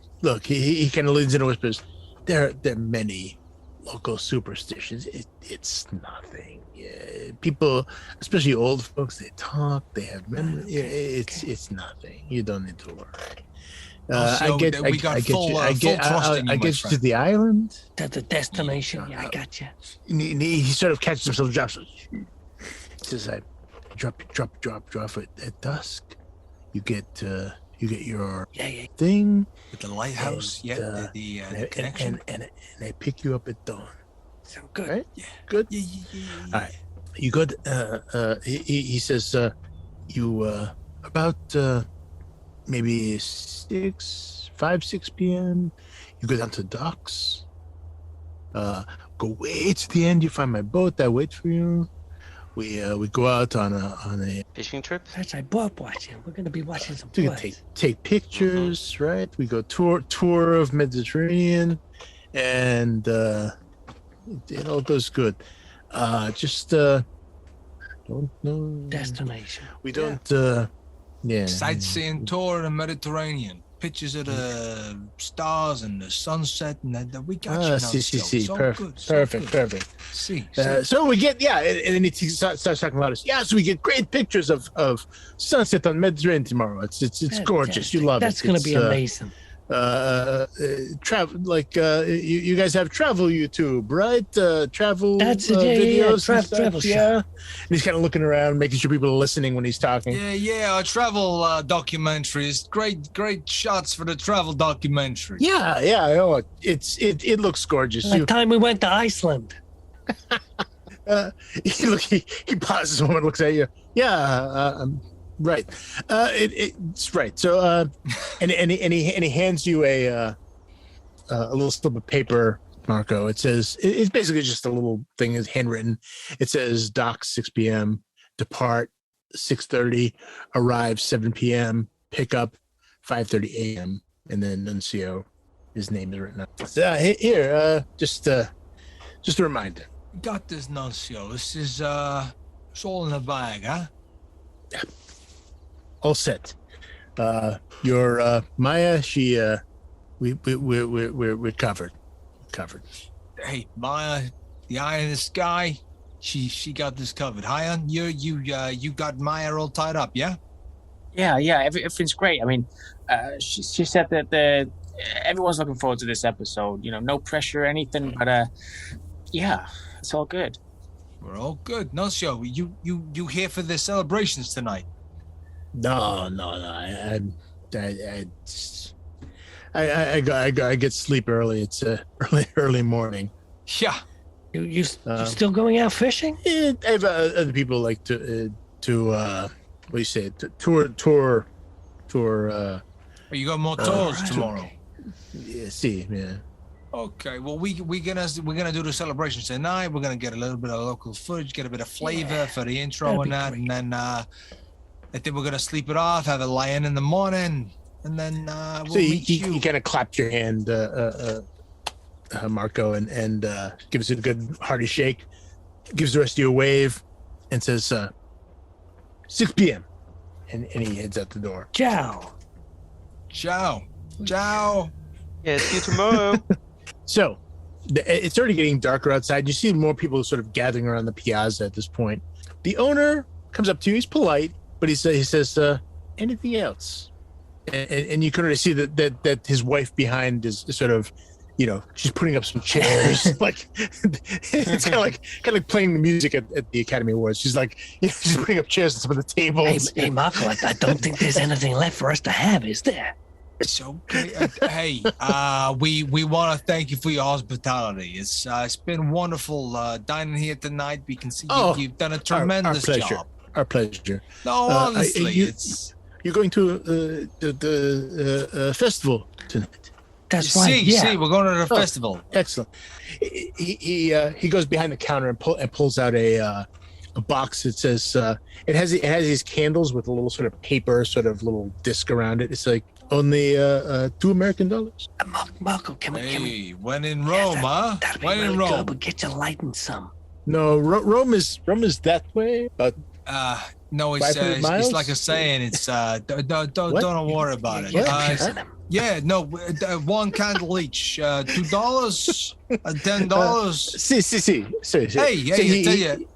he kind of leans in and whispers, there are many local superstitions. It's nothing. Yeah, people, especially old folks, they talk, they have memory. It's nothing. You don't need to worry. I get you to the island. To the destination. Yeah, I got you. He sort of catches himself, drops. He says, "I drop it at dusk. You get your thing with the lighthouse. The connection, and I pick you up at dawn. Sound good? Right? Yeah. Good. Yeah. All right. You good? He says, you about maybe 6 p.m. You go down to the docks. Go way to the end. You find my boat. I wait for you. We go out on a fishing trip. That's right, bird watching. We're gonna be watching some birds. Take pictures, right? We go tour of Mediterranean, and it all goes good. Just don't know destination. We don't. Yeah. Sightseeing tour in the Mediterranean. pictures of the stars and the sunset, and that we got you. See. Perfect. See. So we get, and then he starts talking about us. Yeah, so we get great pictures of sunset on Mediterranean tomorrow. It's gorgeous. You love That's it. That's going to be amazing. Travel, like you guys have travel YouTube, right? Travel That's videos. Travel show. Yeah. And he's kind of looking around, making sure people are listening when he's talking. Yeah. Our travel documentaries, great shots for the travel documentary. Yeah. Oh, it looks gorgeous. The time we went to Iceland. He pauses a moment, looks at you. Yeah. Right. It's right. So, and he hands you a little slip of paper, Marco. It says, it's basically just a little thing is handwritten. It says dock 6 p.m., depart 6:30, arrive 7 p.m., pick up 5:30 a.m. And then Nuncio, his name is written up. So, here, just a reminder. Got this, Nuncio. This is it's all in the bag, huh? Yeah. All set. Your Maya, she we're covered. Hey, Maya, the eye in the sky, she got this covered. Hyeon, you got Maya all tied up, yeah? Yeah, everything's great. I mean, she said that everyone's looking forward to this episode. No pressure or anything, but yeah, it's all good. We're all good. Nuncio, you here for the celebrations tonight? No. I get sleep early. It's early morning. Yeah. You still going out fishing? I have other people like to what do you say? Tour. You got more tours tomorrow. Yeah. Okay, well we're gonna do the celebrations tonight. We're gonna get a little bit of local footage, get a bit of flavor for the intro and that, great. And then I think we're gonna sleep it off, have a lie-in the morning, and then we'll meet you. He kind of clapped your hand, Marco, and gives it a good hearty shake, gives the rest of you a wave, and says 6 p.m. and he heads out the door. Ciao. Yeah, see you tomorrow. So it's already getting darker outside. You see more people sort of gathering around the piazza at this point. The owner comes up to you. He's polite, but he says, anything else? And you can already see that his wife behind is sort of, she's putting up some chairs. Like it's kind of like playing the music at the Academy Awards. She's like, she's putting up chairs on some of the tables. Hey Marco, I don't think there's anything left for us to have, is there? It's okay. Hey, we want to thank you for your hospitality. It's been wonderful dining here tonight. We can see you've done a tremendous job. Our pleasure. No, honestly, you're going to the festival tonight. That's right. See, we're going to the festival. Excellent. He goes behind the counter and pulls out a box that says it has these candles with a little sort of paper sort of little disc around it. It's like only $2 American. Marco, can we? When in Rome, huh? When in Rome, good. We'll get you lighting some. No, Rome is that way. But no, it's like a saying. It's don't worry about it. Yeah, no, 1 candle each, $2, $10. See. Hey, I tell you,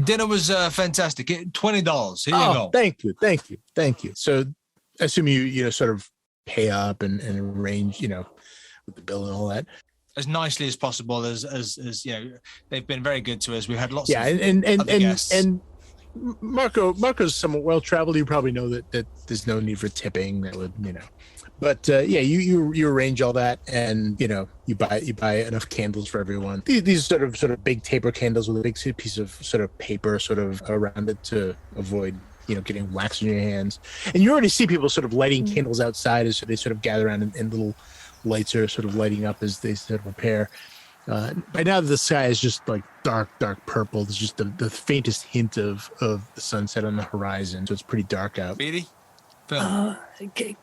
dinner was fantastic. $20. Here you go. Thank you. So, I assume you sort of pay up and arrange, with the bill and all that as nicely as possible. As they've been very good to us. We've had lots. Yeah, of and guests. and Marco's somewhat well traveled. You probably know that there's no need for tipping. That would But you arrange all that, and you buy enough candles for everyone. These sort of big taper candles with a big piece of sort of paper sort of around it to avoid getting wax in your hands. And you already see people sort of lighting candles outside as they sort of gather around, and little lights are sort of lighting up as they sort of prepare. By now the sky is just like dark purple. There's just the faintest hint of the sunset on the horizon, so it's pretty dark out. Beatty, Phil. Okay.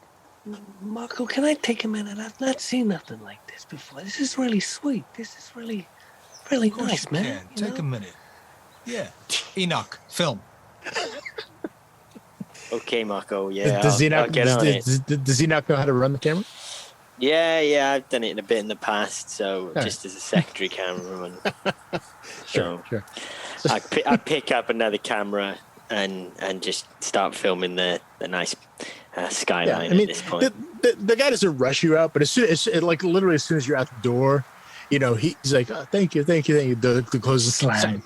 Marco, can I take a minute? I've not seen nothing like this before. This is really sweet. This is really nice, man. Take a minute. Yeah. Enoch, film. Okay, Marco. Yeah, Does he I'll not? get on it. Does he not know how to run the camera? Yeah, I've done it a bit in the past, so just as a secondary cameraman. Sure. I pick up another camera and just start filming the nice skyline at this point. The guy doesn't rush you out, but as soon as literally as soon as you're out the door, you know, he's like, oh, thank you. The closes slam.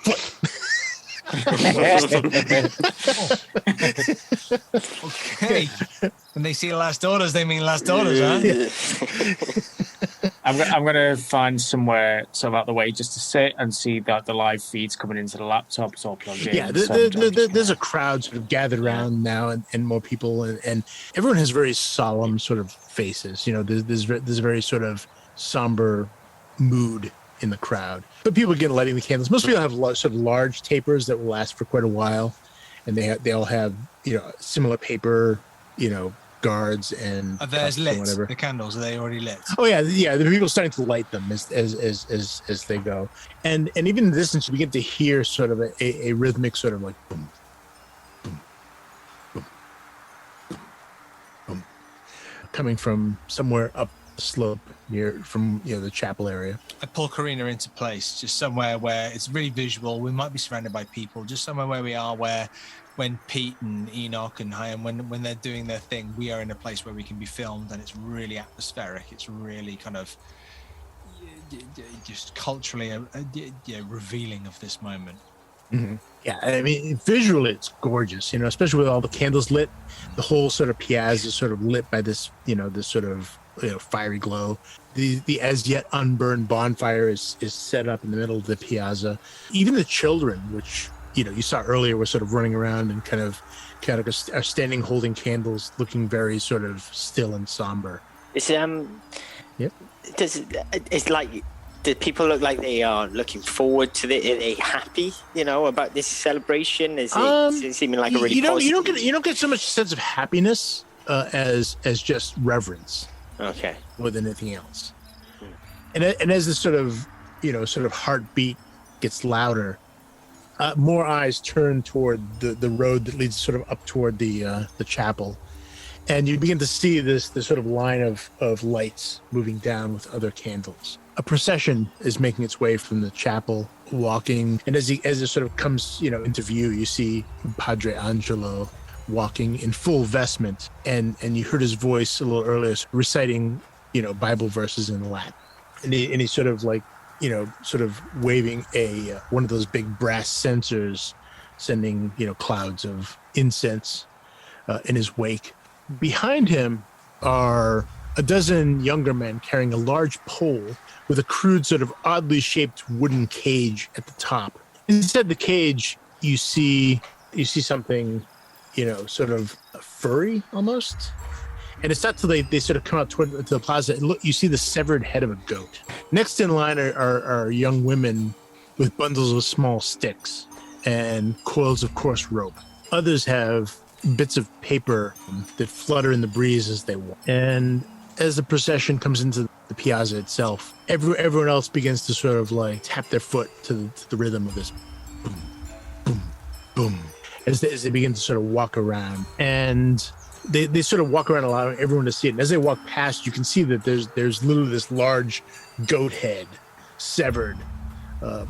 Okay. When they see last orders, they mean last orders, huh? I'm gonna find somewhere sort of out the way just to sit and see that the live feeds coming into the laptop. It's all plugged in. Yeah, there's a crowd sort of gathered around now, and more people, and everyone has very solemn sort of faces. You know, there's a very sort of somber mood in the crowd. But people begin lighting the candles. Most people have sort of large tapers that will last for quite a while, and they all have, you know, similar paper, you know, guards and are theirs lit? Whatever. The candles, are they already lit? Oh yeah. The people are starting to light them as they go, and even in the distance you begin to hear sort of a rhythmic sort of like boom, boom, boom, boom, boom, coming from somewhere up the slope from the chapel area. I pull Corrina into place, just somewhere where it's really visual. We might be surrounded by people, just somewhere where we are, where when Pete and Enoch and Hyeon, when they're doing their thing, we are in a place where we can be filmed, and it's really atmospheric. It's really kind of just culturally revealing of this moment. Mm-hmm. Yeah, I mean, visually it's gorgeous, you know, especially with all the candles lit. The whole sort of piazza is sort of lit by this, you know, this sort of, you know, fiery glow. The as yet unburned bonfire is set up in the middle of the piazza. Even the children, which, you know, you saw earlier, were sort of running around and kind of are standing holding candles, looking very sort of still and somber. It's Yep. It's like, do people look like they are looking forward to it? Are they happy, you know, about this celebration? Is it seeming like a really positive? You don't get so much sense of happiness as just reverence. Okay. More than anything else. And as this sort of heartbeat gets louder, more eyes turn toward the road that leads sort of up toward the chapel, and you begin to see this sort of line of lights moving down with other candles. A procession is making its way from the chapel, walking, and as it sort of comes, you know, into view, you see Padre Angelo walking in full vestment, and you heard his voice a little earlier reciting, you know, Bible verses in Latin, and he's sort of like, you know, sort of waving one of those big brass censers, sending, you know, clouds of incense in his wake. Behind him are a dozen younger men carrying a large pole with a crude sort of oddly shaped wooden cage at the top. Inside the cage, you see something, you know, sort of furry almost. And it's not till they sort of come out to the plaza, and look, you see the severed head of a goat. Next in line are young women with bundles of small sticks and coils of coarse rope. Others have bits of paper that flutter in the breeze as they walk. And as the procession comes into the piazza itself, everyone else begins to sort of like tap their foot to the rhythm of this boom, boom, boom, as they begin to sort of walk around. And they sort of walk around, allowing everyone to see it. And as they walk past, you can see that there's literally this large goat head, severed,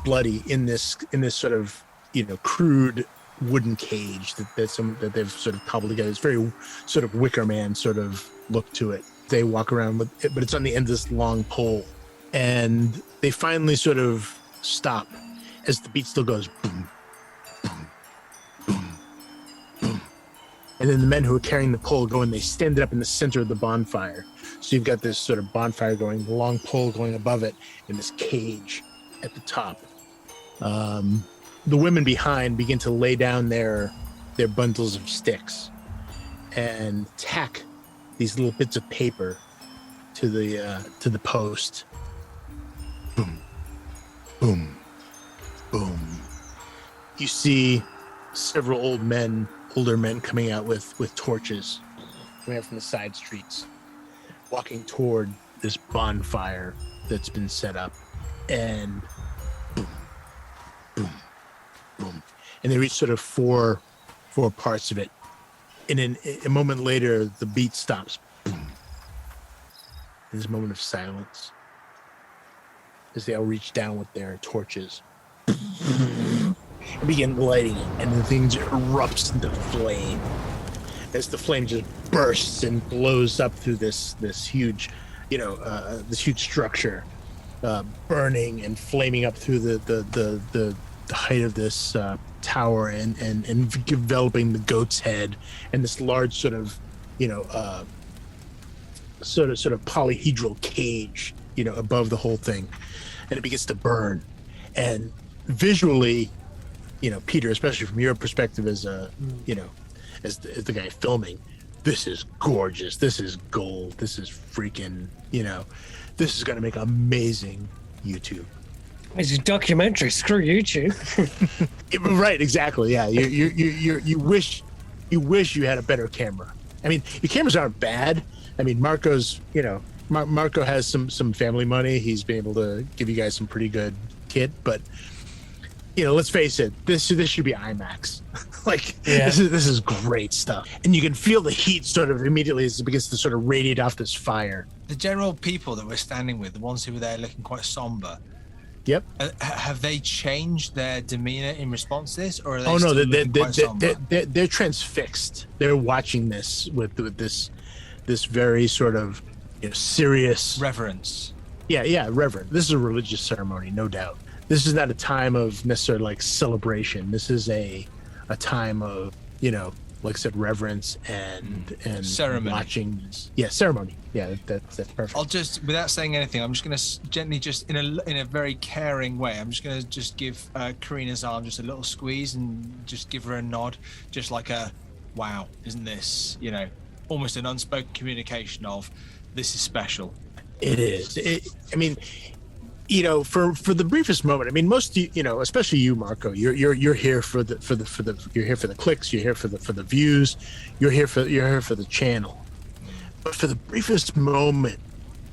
bloody, in this sort of, you know, crude wooden cage that they've sort of cobbled together. It's very sort of Wicker Man sort of look to it. They walk around with it, but it's on the end of this long pole, and they finally sort of stop as the beat still goes boom, boom, boom, boom. And then the men who are carrying the pole go and they stand it up in the center of the bonfire. So you've got this sort of bonfire going, the long pole going above it, and this cage at the top. The women behind begin to lay down their bundles of sticks and tack these little bits of paper to the post. Boom, boom, boom. You see several older men coming out with torches, coming out from the side streets, walking toward this bonfire that's been set up, and boom, boom, boom. And they reach sort of four parts of it, in a moment later, the beat stops. Boom. There's a moment of silence as they all reach down with their torches and begin lighting it, and the thing erupts into flame as the flame just bursts and blows up through this huge, this huge structure, burning and flaming up through the height of this tower and developing the goat's head and this large sort of polyhedral cage above the whole thing, and it begins to burn. And visually, Peter, especially from your perspective as as the guy filming, this is gorgeous, this is gold, this is freaking, this is going to make amazing YouTube. It's a documentary. Screw YouTube. Right, exactly. Yeah, you wish you had a better camera. I mean, your cameras aren't bad. I mean, Marco's, Marco has some family money. He's been able to give you guys some pretty good kit, but let's face it, this should be IMAX. This is great stuff, and you can feel the heat sort of immediately as it begins to sort of radiate off this fire. The general people that we're standing with, the ones who were there looking quite somber. Yep. Have they changed their demeanor in response to this, or are they they're transfixed. They're watching this with this very sort of serious reverence. Yeah, reverent. This is a religious ceremony, no doubt. This is not a time of necessarily like celebration. This is a time of like I said, reverence and ceremony. Watching this. Yeah, ceremony. Yeah, that's perfect. I'll just, without saying anything, I'm just going to gently, just in a very caring way, I'm just going to give Corrina's arm just a little squeeze and just give her a nod, just like a, wow, isn't this, almost an unspoken communication of, this is special. It is. I mean, for the briefest moment, I mean, most, especially you, Marco, you're here for the you're here for the clicks, you're here for the views, you're here for the channel. But for the briefest moment,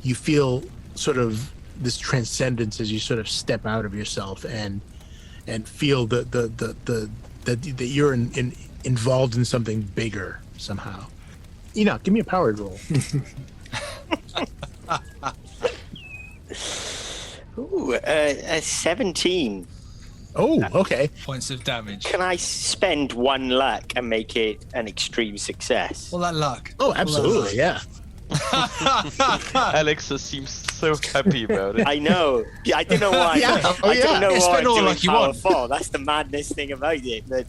you feel sort of this transcendence as you sort of step out of yourself and feel that you're involved in something bigger somehow. Enoch, give me a power roll. Ooh, 17. Oh, okay. Points of damage. Can I spend one luck and make it an extreme success? Well, that luck. Oh, absolutely, yeah. Alex seems so happy about it. I know. I don't know why. I don't know why I'm doing Power 4. That's the madness thing about it. But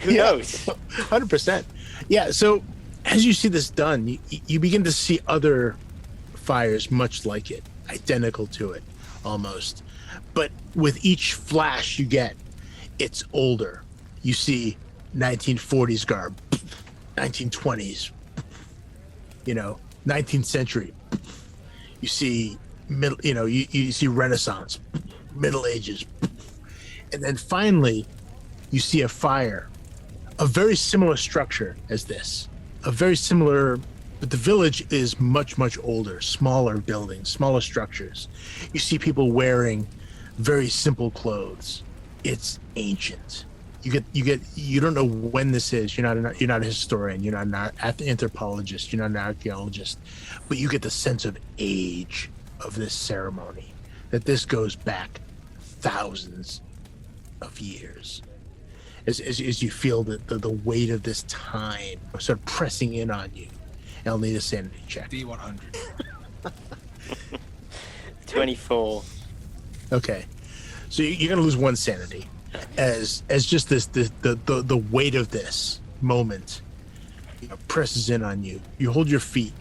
who knows? 100%. Yeah, so as you see this done, you begin to see other fires much like it, identical to it, almost. But with each flash you get, it's older. You see 1940s garb, 1920s, 19th century. You see middle, you see Renaissance, Middle Ages, and then finally you see a fire, a very similar structure as this, a very similar. But the village is much, much older, smaller buildings, smaller structures. You see people wearing very simple clothes. It's ancient. You don't know when this is. You're not a historian. You're not an anthropologist. You're not an archaeologist, but you get the sense of age of this ceremony, that this goes back thousands of years. As you feel the weight of this time sort of pressing in on you. I'll need a sanity check. D100. 24. Okay, so you're gonna lose one sanity, as just the weight of this moment presses in on you. You hold your feet,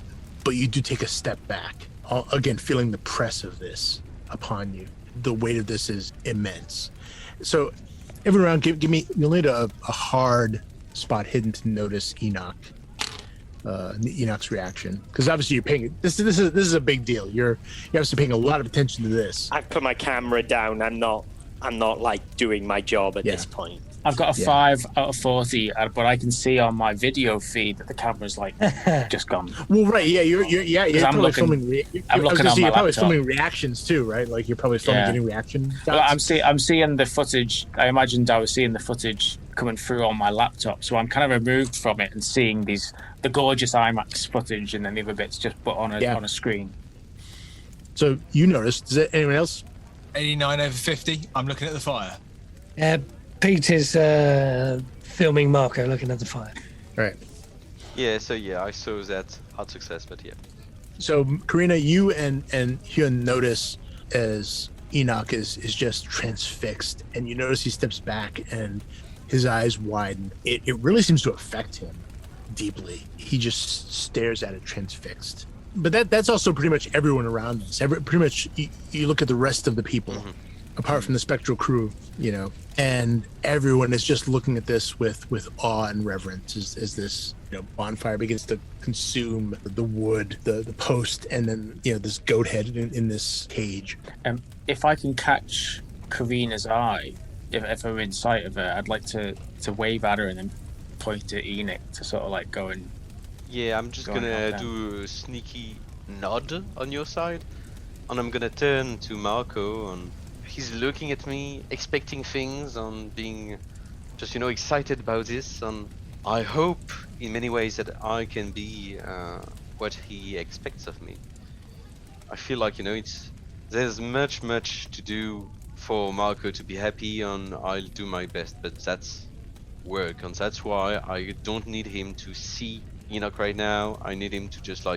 but you do take a step back. Again, feeling the press of this upon you. The weight of this is immense. So, every round, give me. You'll need a hard spot hidden to notice Enoch. Enoch's reaction, because obviously you're paying this is a big deal. You're obviously paying a lot of attention to this. I've put my camera down. I'm not like doing my job at this point. I've got a 5 out of 40, but I can see on my video feed that the camera's like just gone. Well, right, yeah, you're probably filming. I'm looking on my you're probably laptop. filming reactions too, right? Like you're probably filming getting reaction. Well, I'm seeing the footage. I imagined I was seeing the footage coming through on my laptop, so I'm kind of removed from it and seeing the gorgeous IMAX footage, and then the other bits just put on a screen. So you noticed. Is it anyone else? 89/50. I'm looking at the fire. Pete is filming Marco looking at the fire. Right. Yeah, so I saw that. Hard success, but yeah. So Corrina, you and Hyeon notice as Enoch is just transfixed, and you notice he steps back and his eyes widen. It really seems to affect him deeply. He just stares at it transfixed. But that's also pretty much everyone around us. Pretty much you look at the rest of the people, apart from the Spektral Krew, and everyone is just looking at this with awe and reverence as this bonfire begins to consume the wood, the post, and then this goat head in this cage. If I can catch Corrina's eye, if I'm in sight of her, I'd like to wave at her and then point to Enoch to sort of like go and. Yeah, I'm just gonna do a sneaky nod on your side, and I'm gonna turn to Marco, and he's looking at me, expecting things, and being just excited about this, and I hope in many ways that I can be what he expects of me. I feel like there's much to do for Marco to be happy, and I'll do my best, but that's work, and that's why I don't need him to see Enoch right now. I need him to just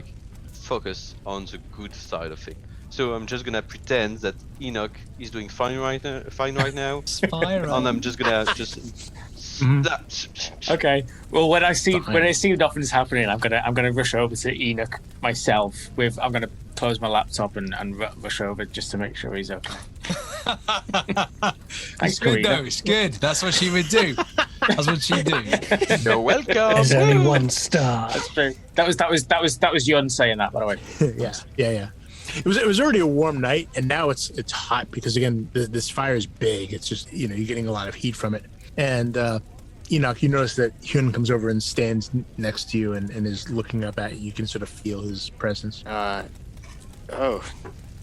focus on the good side of it. So I'm just gonna pretend that Enoch is doing fine right now. Spiral. And I'm just gonna Okay. Well, when I see nothing's happening, I'm gonna rush over to Enoch myself. I'm gonna close my laptop and rush over just to make sure he's okay. It's good though. It's good. That's what she would do. That's what she do. You're welcome. There's only one star. That's true. That was Hyeon saying that, by the way. Yeah. It was already a warm night, and now it's hot because again this fire is big. It's just you're getting a lot of heat from it. And Enoch, you notice that Hyeon comes over and stands next to you and is looking up at you. You can sort of feel his presence.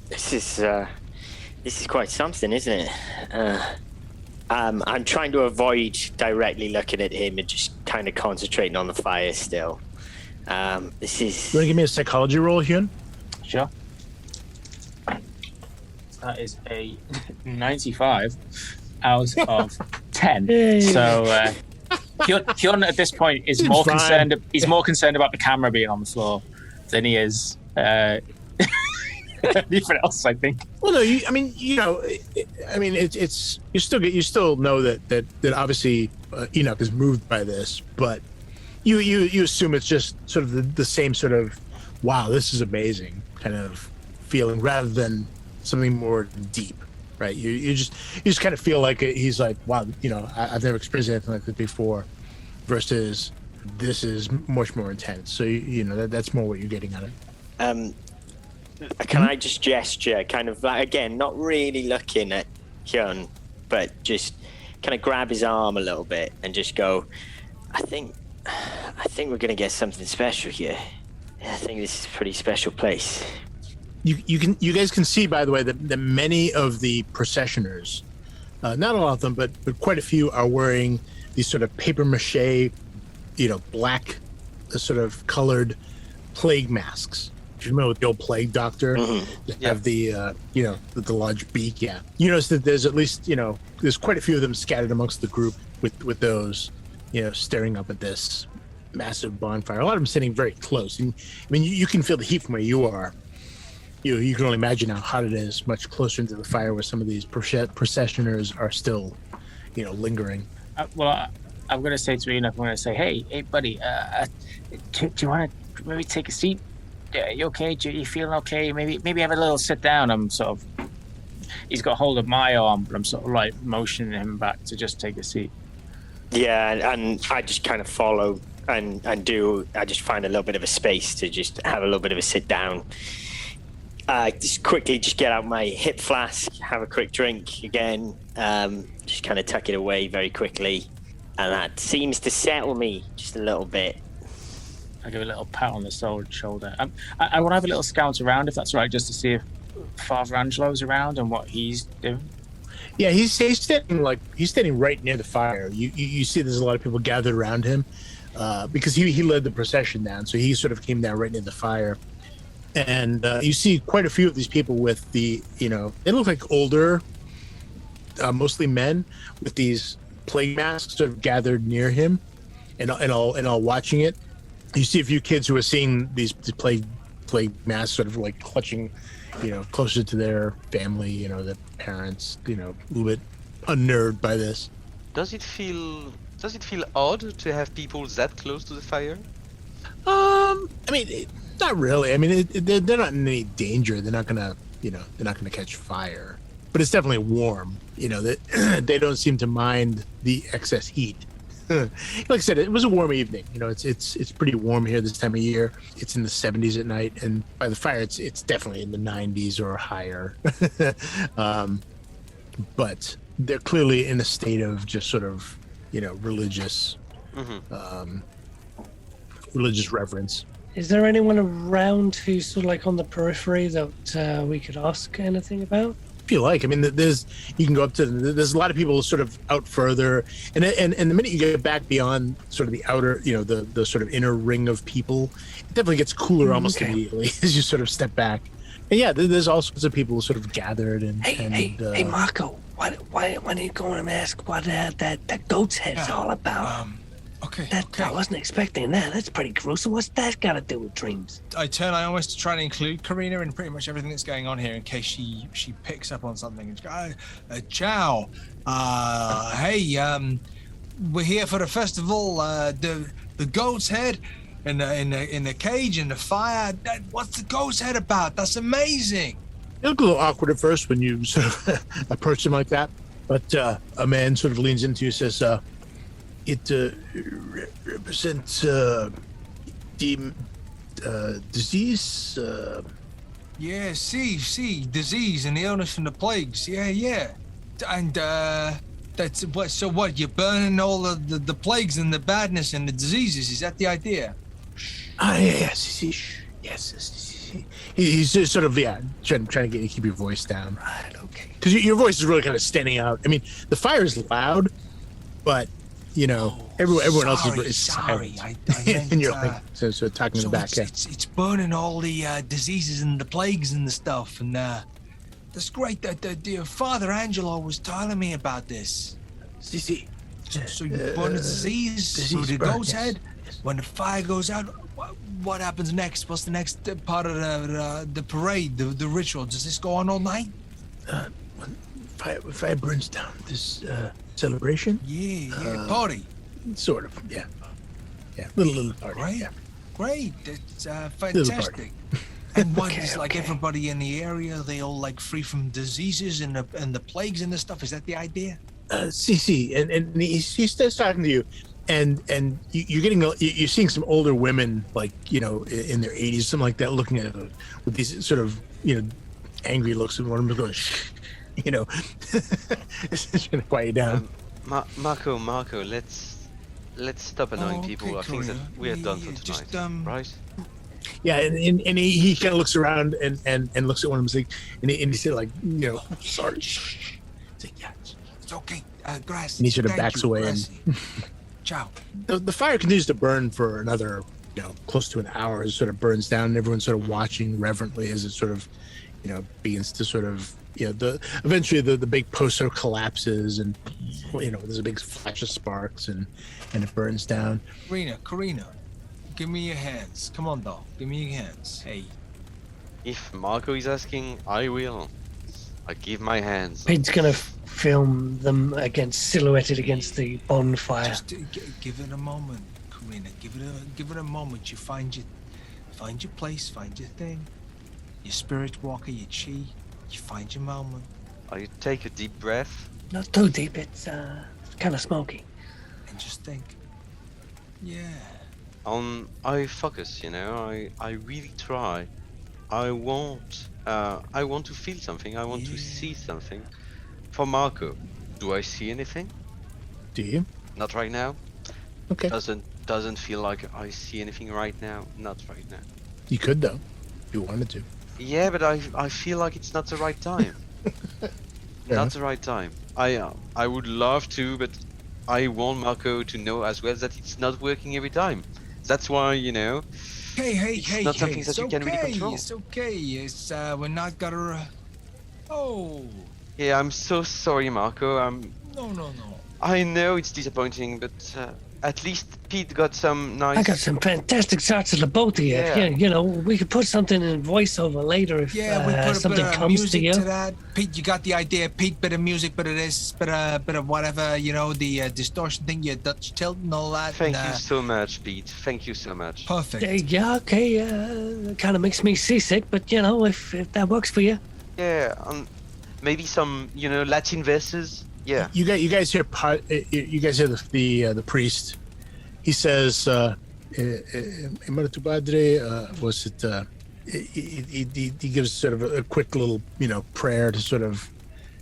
This is quite something, isn't it? I'm trying to avoid directly looking at him and just kind of concentrating on the fire still. This is. You want to give me a psychology roll, Hyeon? Sure. That is a 95 out of 10. Yay. So Hyeon at this point is more concerned. He's more concerned about the camera being on the floor than he is anything else, I think. Well, no, it's you still know that obviously Enoch is moved by this, but you assume it's just sort of the same sort of wow, this is amazing kind of feeling rather than something more deep, right? You just kind of feel like he's like, wow, I've never experienced anything like this before, versus this is much more intense. So that's more what you're getting at it. Can I just gesture, kind of like, again, not really looking at Hyeon, but just kind of grab his arm a little bit and just go, I think we're gonna get something special here. I think this is a pretty special place. You guys can see, by the way, that many of the processioners, not all of them, but quite a few are wearing these sort of paper mache, black, sort of colored plague masks. If you remember with the old plague doctor, have the the large beak. Yeah, you notice that there's at least there's quite a few of them scattered amongst the group with those staring up at this massive bonfire. A lot of them sitting very close. And I mean, you can feel the heat from where you are. You can only imagine how hot it is much closer into the fire where some of these processioners are still, lingering. Well, I'm going to say to Enoch, I'm going to say, hey, buddy, do you want to maybe take a seat? You okay? Do you feeling okay? Maybe have a little sit down. I'm sort of, he's got hold of my arm, but I'm sort of like motioning him back to just take a seat. Yeah, and I just kind of follow and I just find a little bit of a space to just have a little bit of a sit down. Just quickly get out my hip flask, have a quick drink again, just kind of tuck it away very quickly, and that seems to settle me just a little bit. I give a little pat on the shoulder. I want to have a little scout around, if that's right, just to see if Father Angelo's around and what he's doing. Yeah, he's standing right near the fire. You see there's a lot of people gathered around him because he led the procession down, so he sort of came down right near the fire. And you see quite a few of these people with they look like older, mostly men, with these plague masks sort of gathered near him, and all watching it. You see a few kids who are seeing these plague masks sort of like clutching, closer to their family, their parents, a little bit unnerved by this. Does it feel odd to have people that close to the fire? I mean, not really. I mean, they're not in any danger. They're not gonna catch fire. But it's definitely warm. They don't seem to mind the excess heat. Like I said, it was a warm evening. It's pretty warm here this time of year. It's in the 70s at night, and by the fire, it's definitely in the 90s or higher. But they're clearly in a state of just sort of, religious, religious reverence. Is there anyone around who's sort of like on the periphery that we could ask anything about? If you like, I mean, you can go up to. There's a lot of people sort of out further, and the minute you get back beyond sort of the outer, the sort of inner ring of people, it definitely gets cooler almost immediately as you sort of step back. And yeah, there's all sorts of people sort of gathered. Hey, Marco, why don't you go and ask what that goat's head's all about? Okay. I wasn't expecting that. That's pretty gruesome. What's that got to do with dreams? I almost try to include Corrina in pretty much everything that's going on here in case she picks up on something. And she goes, ciao. Hey, we're here for the festival. The goat's head in the cage in the fire. What's the goat's head about? That's amazing. It looked a little awkward at first when you sort of approach him like that, but a man sort of leans into you and says, it represents the disease. Yeah, disease and the illness from the plagues. Yeah. And that's what. So what? You're burning all the plagues and the badness and the diseases. Is that the idea? Yes. He's just sort of trying to get you to keep your voice down. Right. Okay. Because your voice is really kind of standing out. I mean, the fire is loud, but everyone else is sorry. silent. I meant, and you're like so talking in the back. It's burning all the diseases and the plagues and the stuff, and that's great. That Father Angelo was telling me about this. See. So you burn the disease through the goat's head. Yes. When the fire goes out, what happens next? What's the next part of the parade, the ritual? Does this go on all night? When fire burns down, this celebration. Yeah, party. Sort of, yeah. Little party. Great, yeah. Great. It's fantastic. And what is like everybody in the area? They all like free from diseases and the plagues and the stuff. Is that the idea? See, and he starts talking to you, and you're seeing some older women like in their 80s, something like that, looking at it with these sort of angry looks, and one of them going, shh, it's just gonna quiet you down. Marco, let's stop annoying people. Okay, I think that we are done for tonight, just, right? Yeah, and he kind of looks around and looks at one of them and he said like, sorry. Shh. It's like, yeah, it's okay. Grass. And he sort of backs away and ciao. The fire continues to burn for another, close to an hour. As it sort of burns down, and everyone's sort of watching reverently as it sort of, begins to sort of, eventually the big post sort of collapses, and there's a big flash of sparks, and it burns down. Corrina, give me your hands. Come on, doll. Give me your hands. Hey. If Marco is asking, I will. I give my hands. Paid's gonna film them silhouetted against the bonfire. Just give it a moment, Corrina. Give it a moment. You find your place, find your thing. Your spirit walker, your chi. You find your moment. I take a deep breath. Not too deep. It's kind of smoky. And just think. Yeah. I focus. I really try. I want to feel something. I want to see something. For Marco, do I see anything? Do you? Not right now. Okay. Doesn't feel like I see anything right now. Not right now. You could though, if you wanted to. Yeah, but I feel like it's not the right time. Not the right time. I would love to, but I want Marco to know as well that it's not working every time. That's why, Hey, not something it's that you can really okay. control. It's okay. It's we're not gonna. Oh. Yeah, I'm so sorry, Marco. No. I know it's disappointing, but at least Pete got some nice. I got some fantastic shots of the both of you. Yeah. We could put something in voiceover later if We put a something bit of comes music to you. that. Pete, you got the idea. Pete, bit of music, bit of this, bit of whatever. The distortion thing, your Dutch tilt and all that. Thank you so much, Pete. Thank you so much. Perfect. Okay. Kind of makes me seasick, but if that works for you. Yeah, maybe some Latin verses. Yeah. You guys hear the priest. He says, "Emara tu padre," was it? He gives sort of a quick little prayer to sort of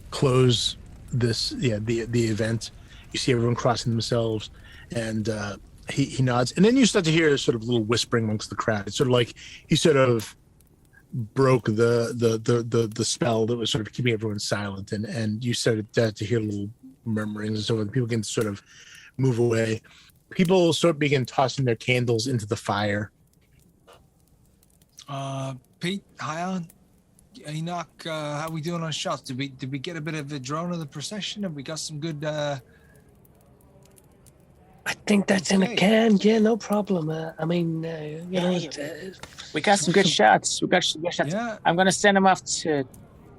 close this the event. You see everyone crossing themselves, and he nods, and then you start to hear sort of a little whispering amongst the crowd. It's sort of like he sort of broke the spell that was sort of keeping everyone silent, and you started to hear little murmurings and so on. People can sort of move away. People sort of begin tossing their candles into the fire. Pete, Hyeon, Enoch, how we doing on shots? Did we get a bit of a drone of the procession? Have we got some good? I think that's in a can. Yeah, no problem. We got some good shots. We got some good shots. Yeah. I'm gonna send them off to.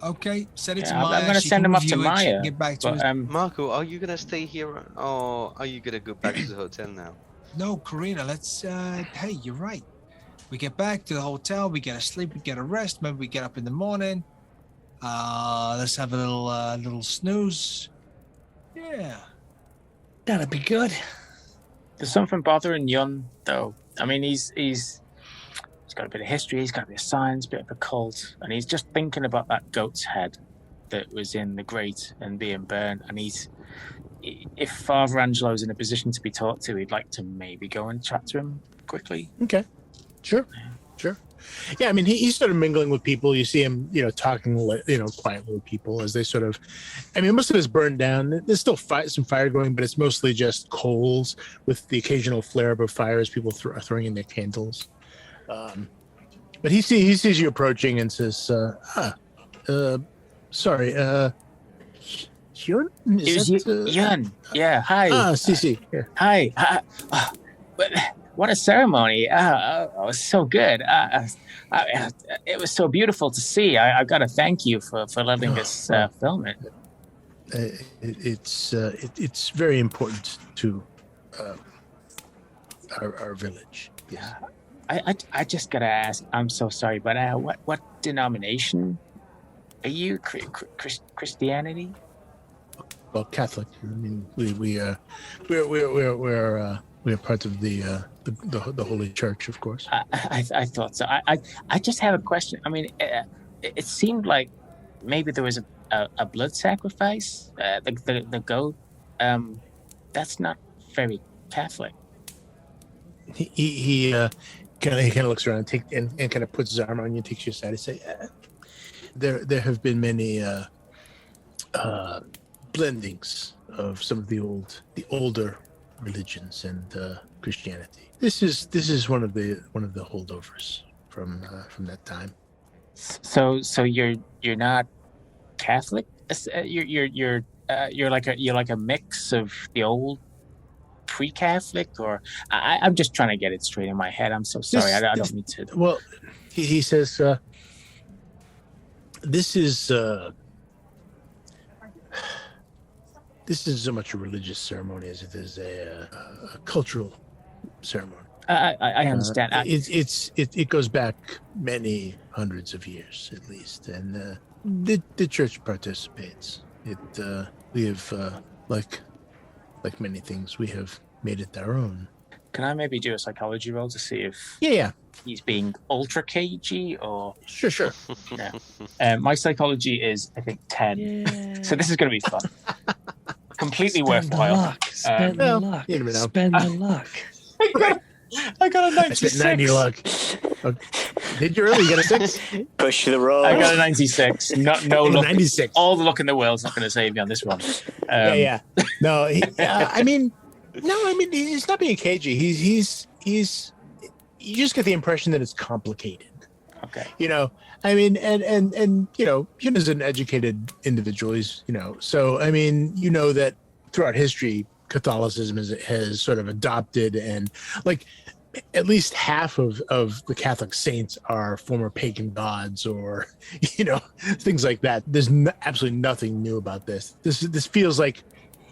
Okay, send it to Yeah, Maya. I'm gonna She send can them off to review it. She can Maya. Get back to But, us. Marco, are you gonna stay here, or are you gonna go back to the hotel now? No, Corrina, let's. Hey, you're right. We get back to the hotel. We get a sleep. We get a rest. Maybe we get up in the morning. Let's have a little snooze. Yeah. That'd be good. There's something bothering Hyeon, though. I mean, he's got a bit of history, he's got a bit of science, a bit of occult, and he's just thinking about that goat's head that was in the grate and being burnt. And if Father Angelo's in a position to be talked to, he'd like to maybe go and chat to him quickly. Okay, sure. Yeah, I mean, he started mingling with people. You see him, talking, quietly with people as they sort of. I mean, most of it's burned down. There's still some fire going, but it's mostly just coals with the occasional flare up of fire as people are throwing in their candles. But he sees you approaching and says, sorry, Hyeon? Hyeon. Yeah, hi. Cici. Yeah. Hi. What a ceremony. It was so good. It was so beautiful to see. I've got to thank you for letting us film it. It's very important to our village. Yeah. I just got to ask, I'm so sorry, but what denomination are you? Christianity? Well, Catholic. I mean, we're part of the Holy Church, of course. I thought so. I just have a question. I mean, it seemed like maybe there was a blood sacrifice. The goat. That's not very Catholic. He kind of looks around and kind of puts his arm on you, and takes you aside, and say, there have been many blendings of some of the older religions and Christianity. This is one of the holdovers from that time. So you're not Catholic? You're like a mix of the old pre-Catholic, or I'm just trying to get it straight in my head. I'm so sorry. I don't mean to. Well, he says this isn't so much a religious ceremony as it is a cultural ceremony. I understand. It goes back many hundreds of years at least, and the church participates. We have like many things, we have made it our own. Can I maybe do a psychology roll to see if he's being ultra cagey or? Sure. Yeah. My psychology is, I think, 10. Yeah. So this is going to be fun. Completely Spend the worthwhile. luck. Spend the luck. You never know. Spend the luck. I got a 96. I spent 90 luck. Okay. Did you really? You got a 6? Push the roll. I got a 96. No luck. 96. All the luck in the world's not going to save me on this one. Yeah. No, I mean, he's not being cagey. He's. You just get the impression that it's complicated. Okay. I mean, and Hyun is an educated individual. He's, so I mean, that throughout history, Catholicism has sort of adopted, and like at least half of the Catholic saints are former pagan gods, or things like that. There's absolutely nothing new about this. This feels like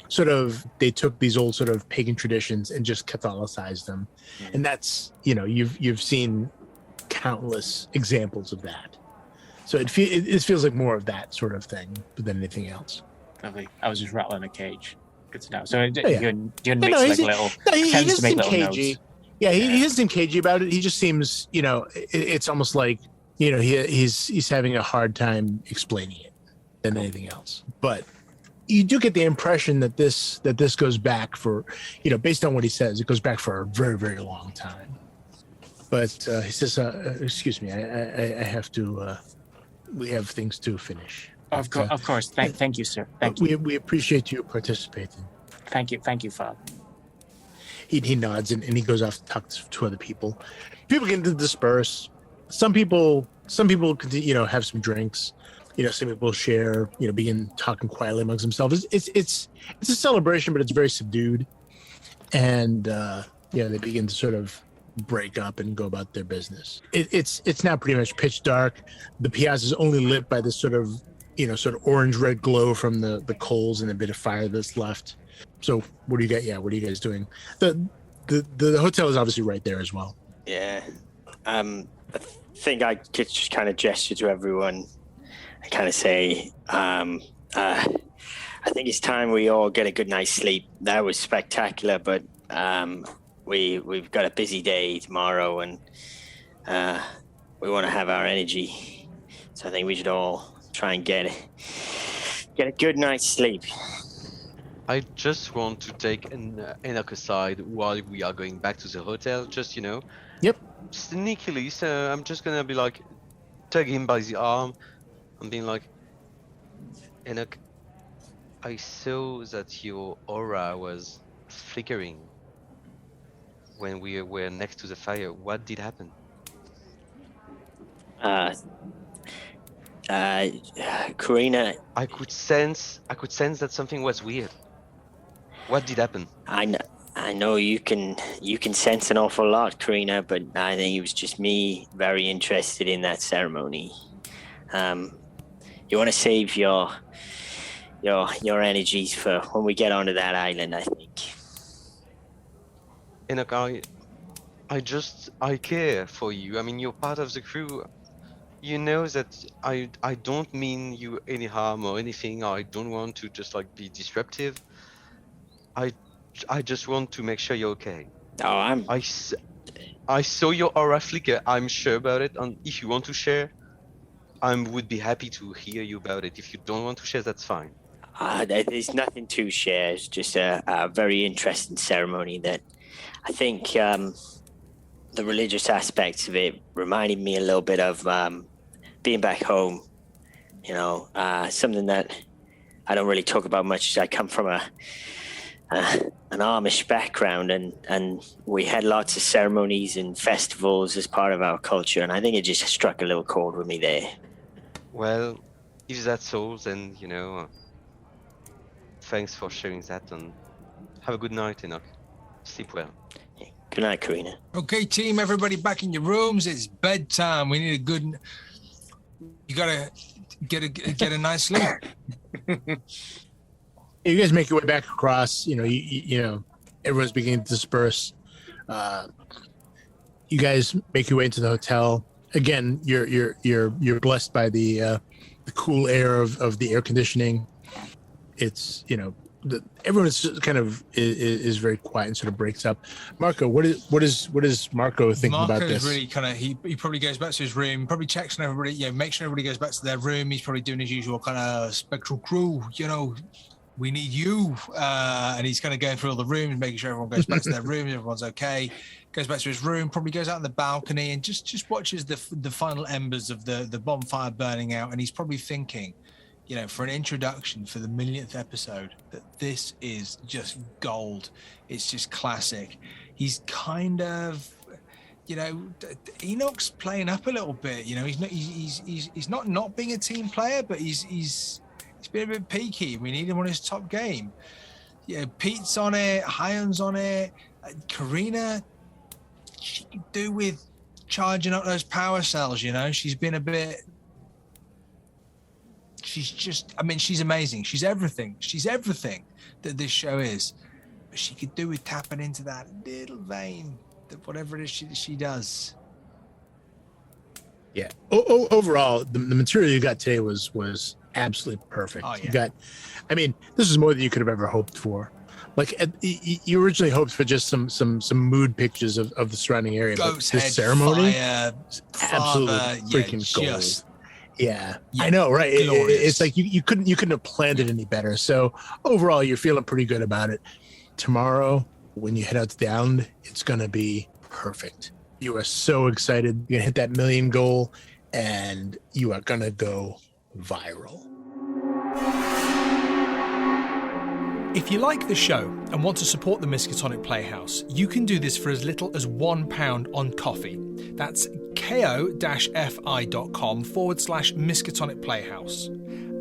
sort of they took these old sort of pagan traditions and just Catholicized them, and that's you've seen countless examples of that. So it feels like more of that sort of thing than anything else. Lovely. I was just rattling a cage. Good to know. So he doesn't seem cagey. Notes. Yeah, he doesn't seem cagey about it. He just seems, it's almost like, he's having a hard time explaining it than anything else. But you do get the impression that this goes back for, based on what he says, it goes back for a very, very long time. But he says, excuse me, I have to, we have things to finish. Of course. Thank you, sir. Thank you. We appreciate you participating. Thank you, Father. He nods and he goes off to talk to other people. People begin to disperse. Some people continue, have some drinks. Some people share. Begin talking quietly amongst themselves. It's a celebration, but it's very subdued. And they begin to sort of break up and go about their business. It's now pretty much pitch dark. The piazza is only lit by this sort of orange red glow from the coals and a bit of fire that's left. So what do you got? Yeah, what are you guys doing? The hotel is obviously right there as well. Yeah. I think I could just kind of gesture to everyone and kind of say, I think it's time we all get a good night's sleep. That was spectacular, but we've got a busy day tomorrow, and we want to have our energy. So I think we should all try and get a good night's sleep. I just want to take Enoch aside while we are going back to the hotel, just, Yep. sneakily. So I'm just gonna be like, tug him by the arm and being like, Enoch, I saw that your aura was flickering when we were next to the fire. What did happen? Corrina, I could sense that something was weird. What did happen? I know you can sense an awful lot, Corrina, but I think it was just me very interested in that ceremony. You want to save your energies for when we get onto that island, I think. Enoch, I care for you. I mean, you're part of the crew. You know that I don't mean you any harm or anything. I don't want to just be disruptive. I just want to make sure you're okay. Oh, I saw your aura flicker. I'm sure about it. And if you want to share, I would be happy to hear you about it. If you don't want to share, that's fine. There's nothing to share. It's just a very interesting ceremony that I think the religious aspects of it reminded me a little bit of being back home. Something that I don't really talk about much. I come from an Amish background, and we had lots of ceremonies and festivals as part of our culture, and I think it just struck a little chord with me there. Well, if that's so, then thanks for sharing that, and have a good night, Enoch. Sleep well. Good night, Corrina. Okay, team, everybody back in your rooms. It's bedtime. We need a good. You gotta get a nice sleep. You guys make your way back across. Everyone's beginning to disperse. You guys make your way into the hotel. Again, you're blessed by the cool air of the air conditioning. It's everyone is kind of is very quiet and sort of breaks up. Marco, what is Marco thinking about this? Marco's really kind of he probably goes back to his room, probably checks on everybody, make sure everybody goes back to their room. He's probably doing his usual kind of Spektral Krew, we need you. And he's kind of going through all the rooms, making sure everyone goes back to their rooms, everyone's okay. Goes back to his room, probably goes out on the balcony and just watches the final embers of the bonfire burning out. And he's probably thinking, you know, for an introduction for the 1,000,000th episode, that this is just gold. It's just classic. He's kind of, you know, Enoch's playing up a little bit. You know, he's not being a team player, but he's been a bit peaky. We need him on his top game. Yeah, Pete's on it, Hyeon's on it, Corrina. She could do with charging up those power cells. You know, she's been a bit. She's just, I mean, she's amazing. She's everything. She's everything that this show is. But she could do with tapping into that little vein, that whatever it is she does. Yeah. Overall, the material you got today was absolutely perfect. Oh, yeah. You got, I mean, this is more than you could have ever hoped for. Like you originally hoped for just some mood pictures of the surrounding area. Goat's but head, this ceremony, fire, absolutely freaking gold. just Yeah, I know, right? It's like you couldn't have planned it any better. So overall, you're feeling pretty good about it. Tomorrow, when you head out to the island, it's gonna be perfect. You are so excited. You're gonna hit that 1,000,000 goal, and you are gonna go viral. If you like the show and want to support the Miskatonic Playhouse, you can do this for as little as £1 on Ko-fi. That's ko-fi.com/Miskatonic Playhouse.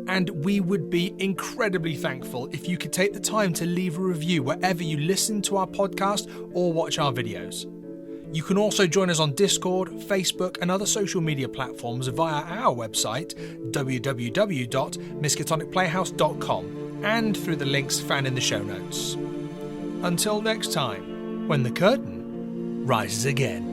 And we would be incredibly thankful if you could take the time to leave a review wherever you listen to our podcast or watch our videos. You can also join us on Discord, Facebook, and other social media platforms via our website, www.miskatonicplayhouse.com, and through the links found in the show notes. Until next time, when the curtain rises again.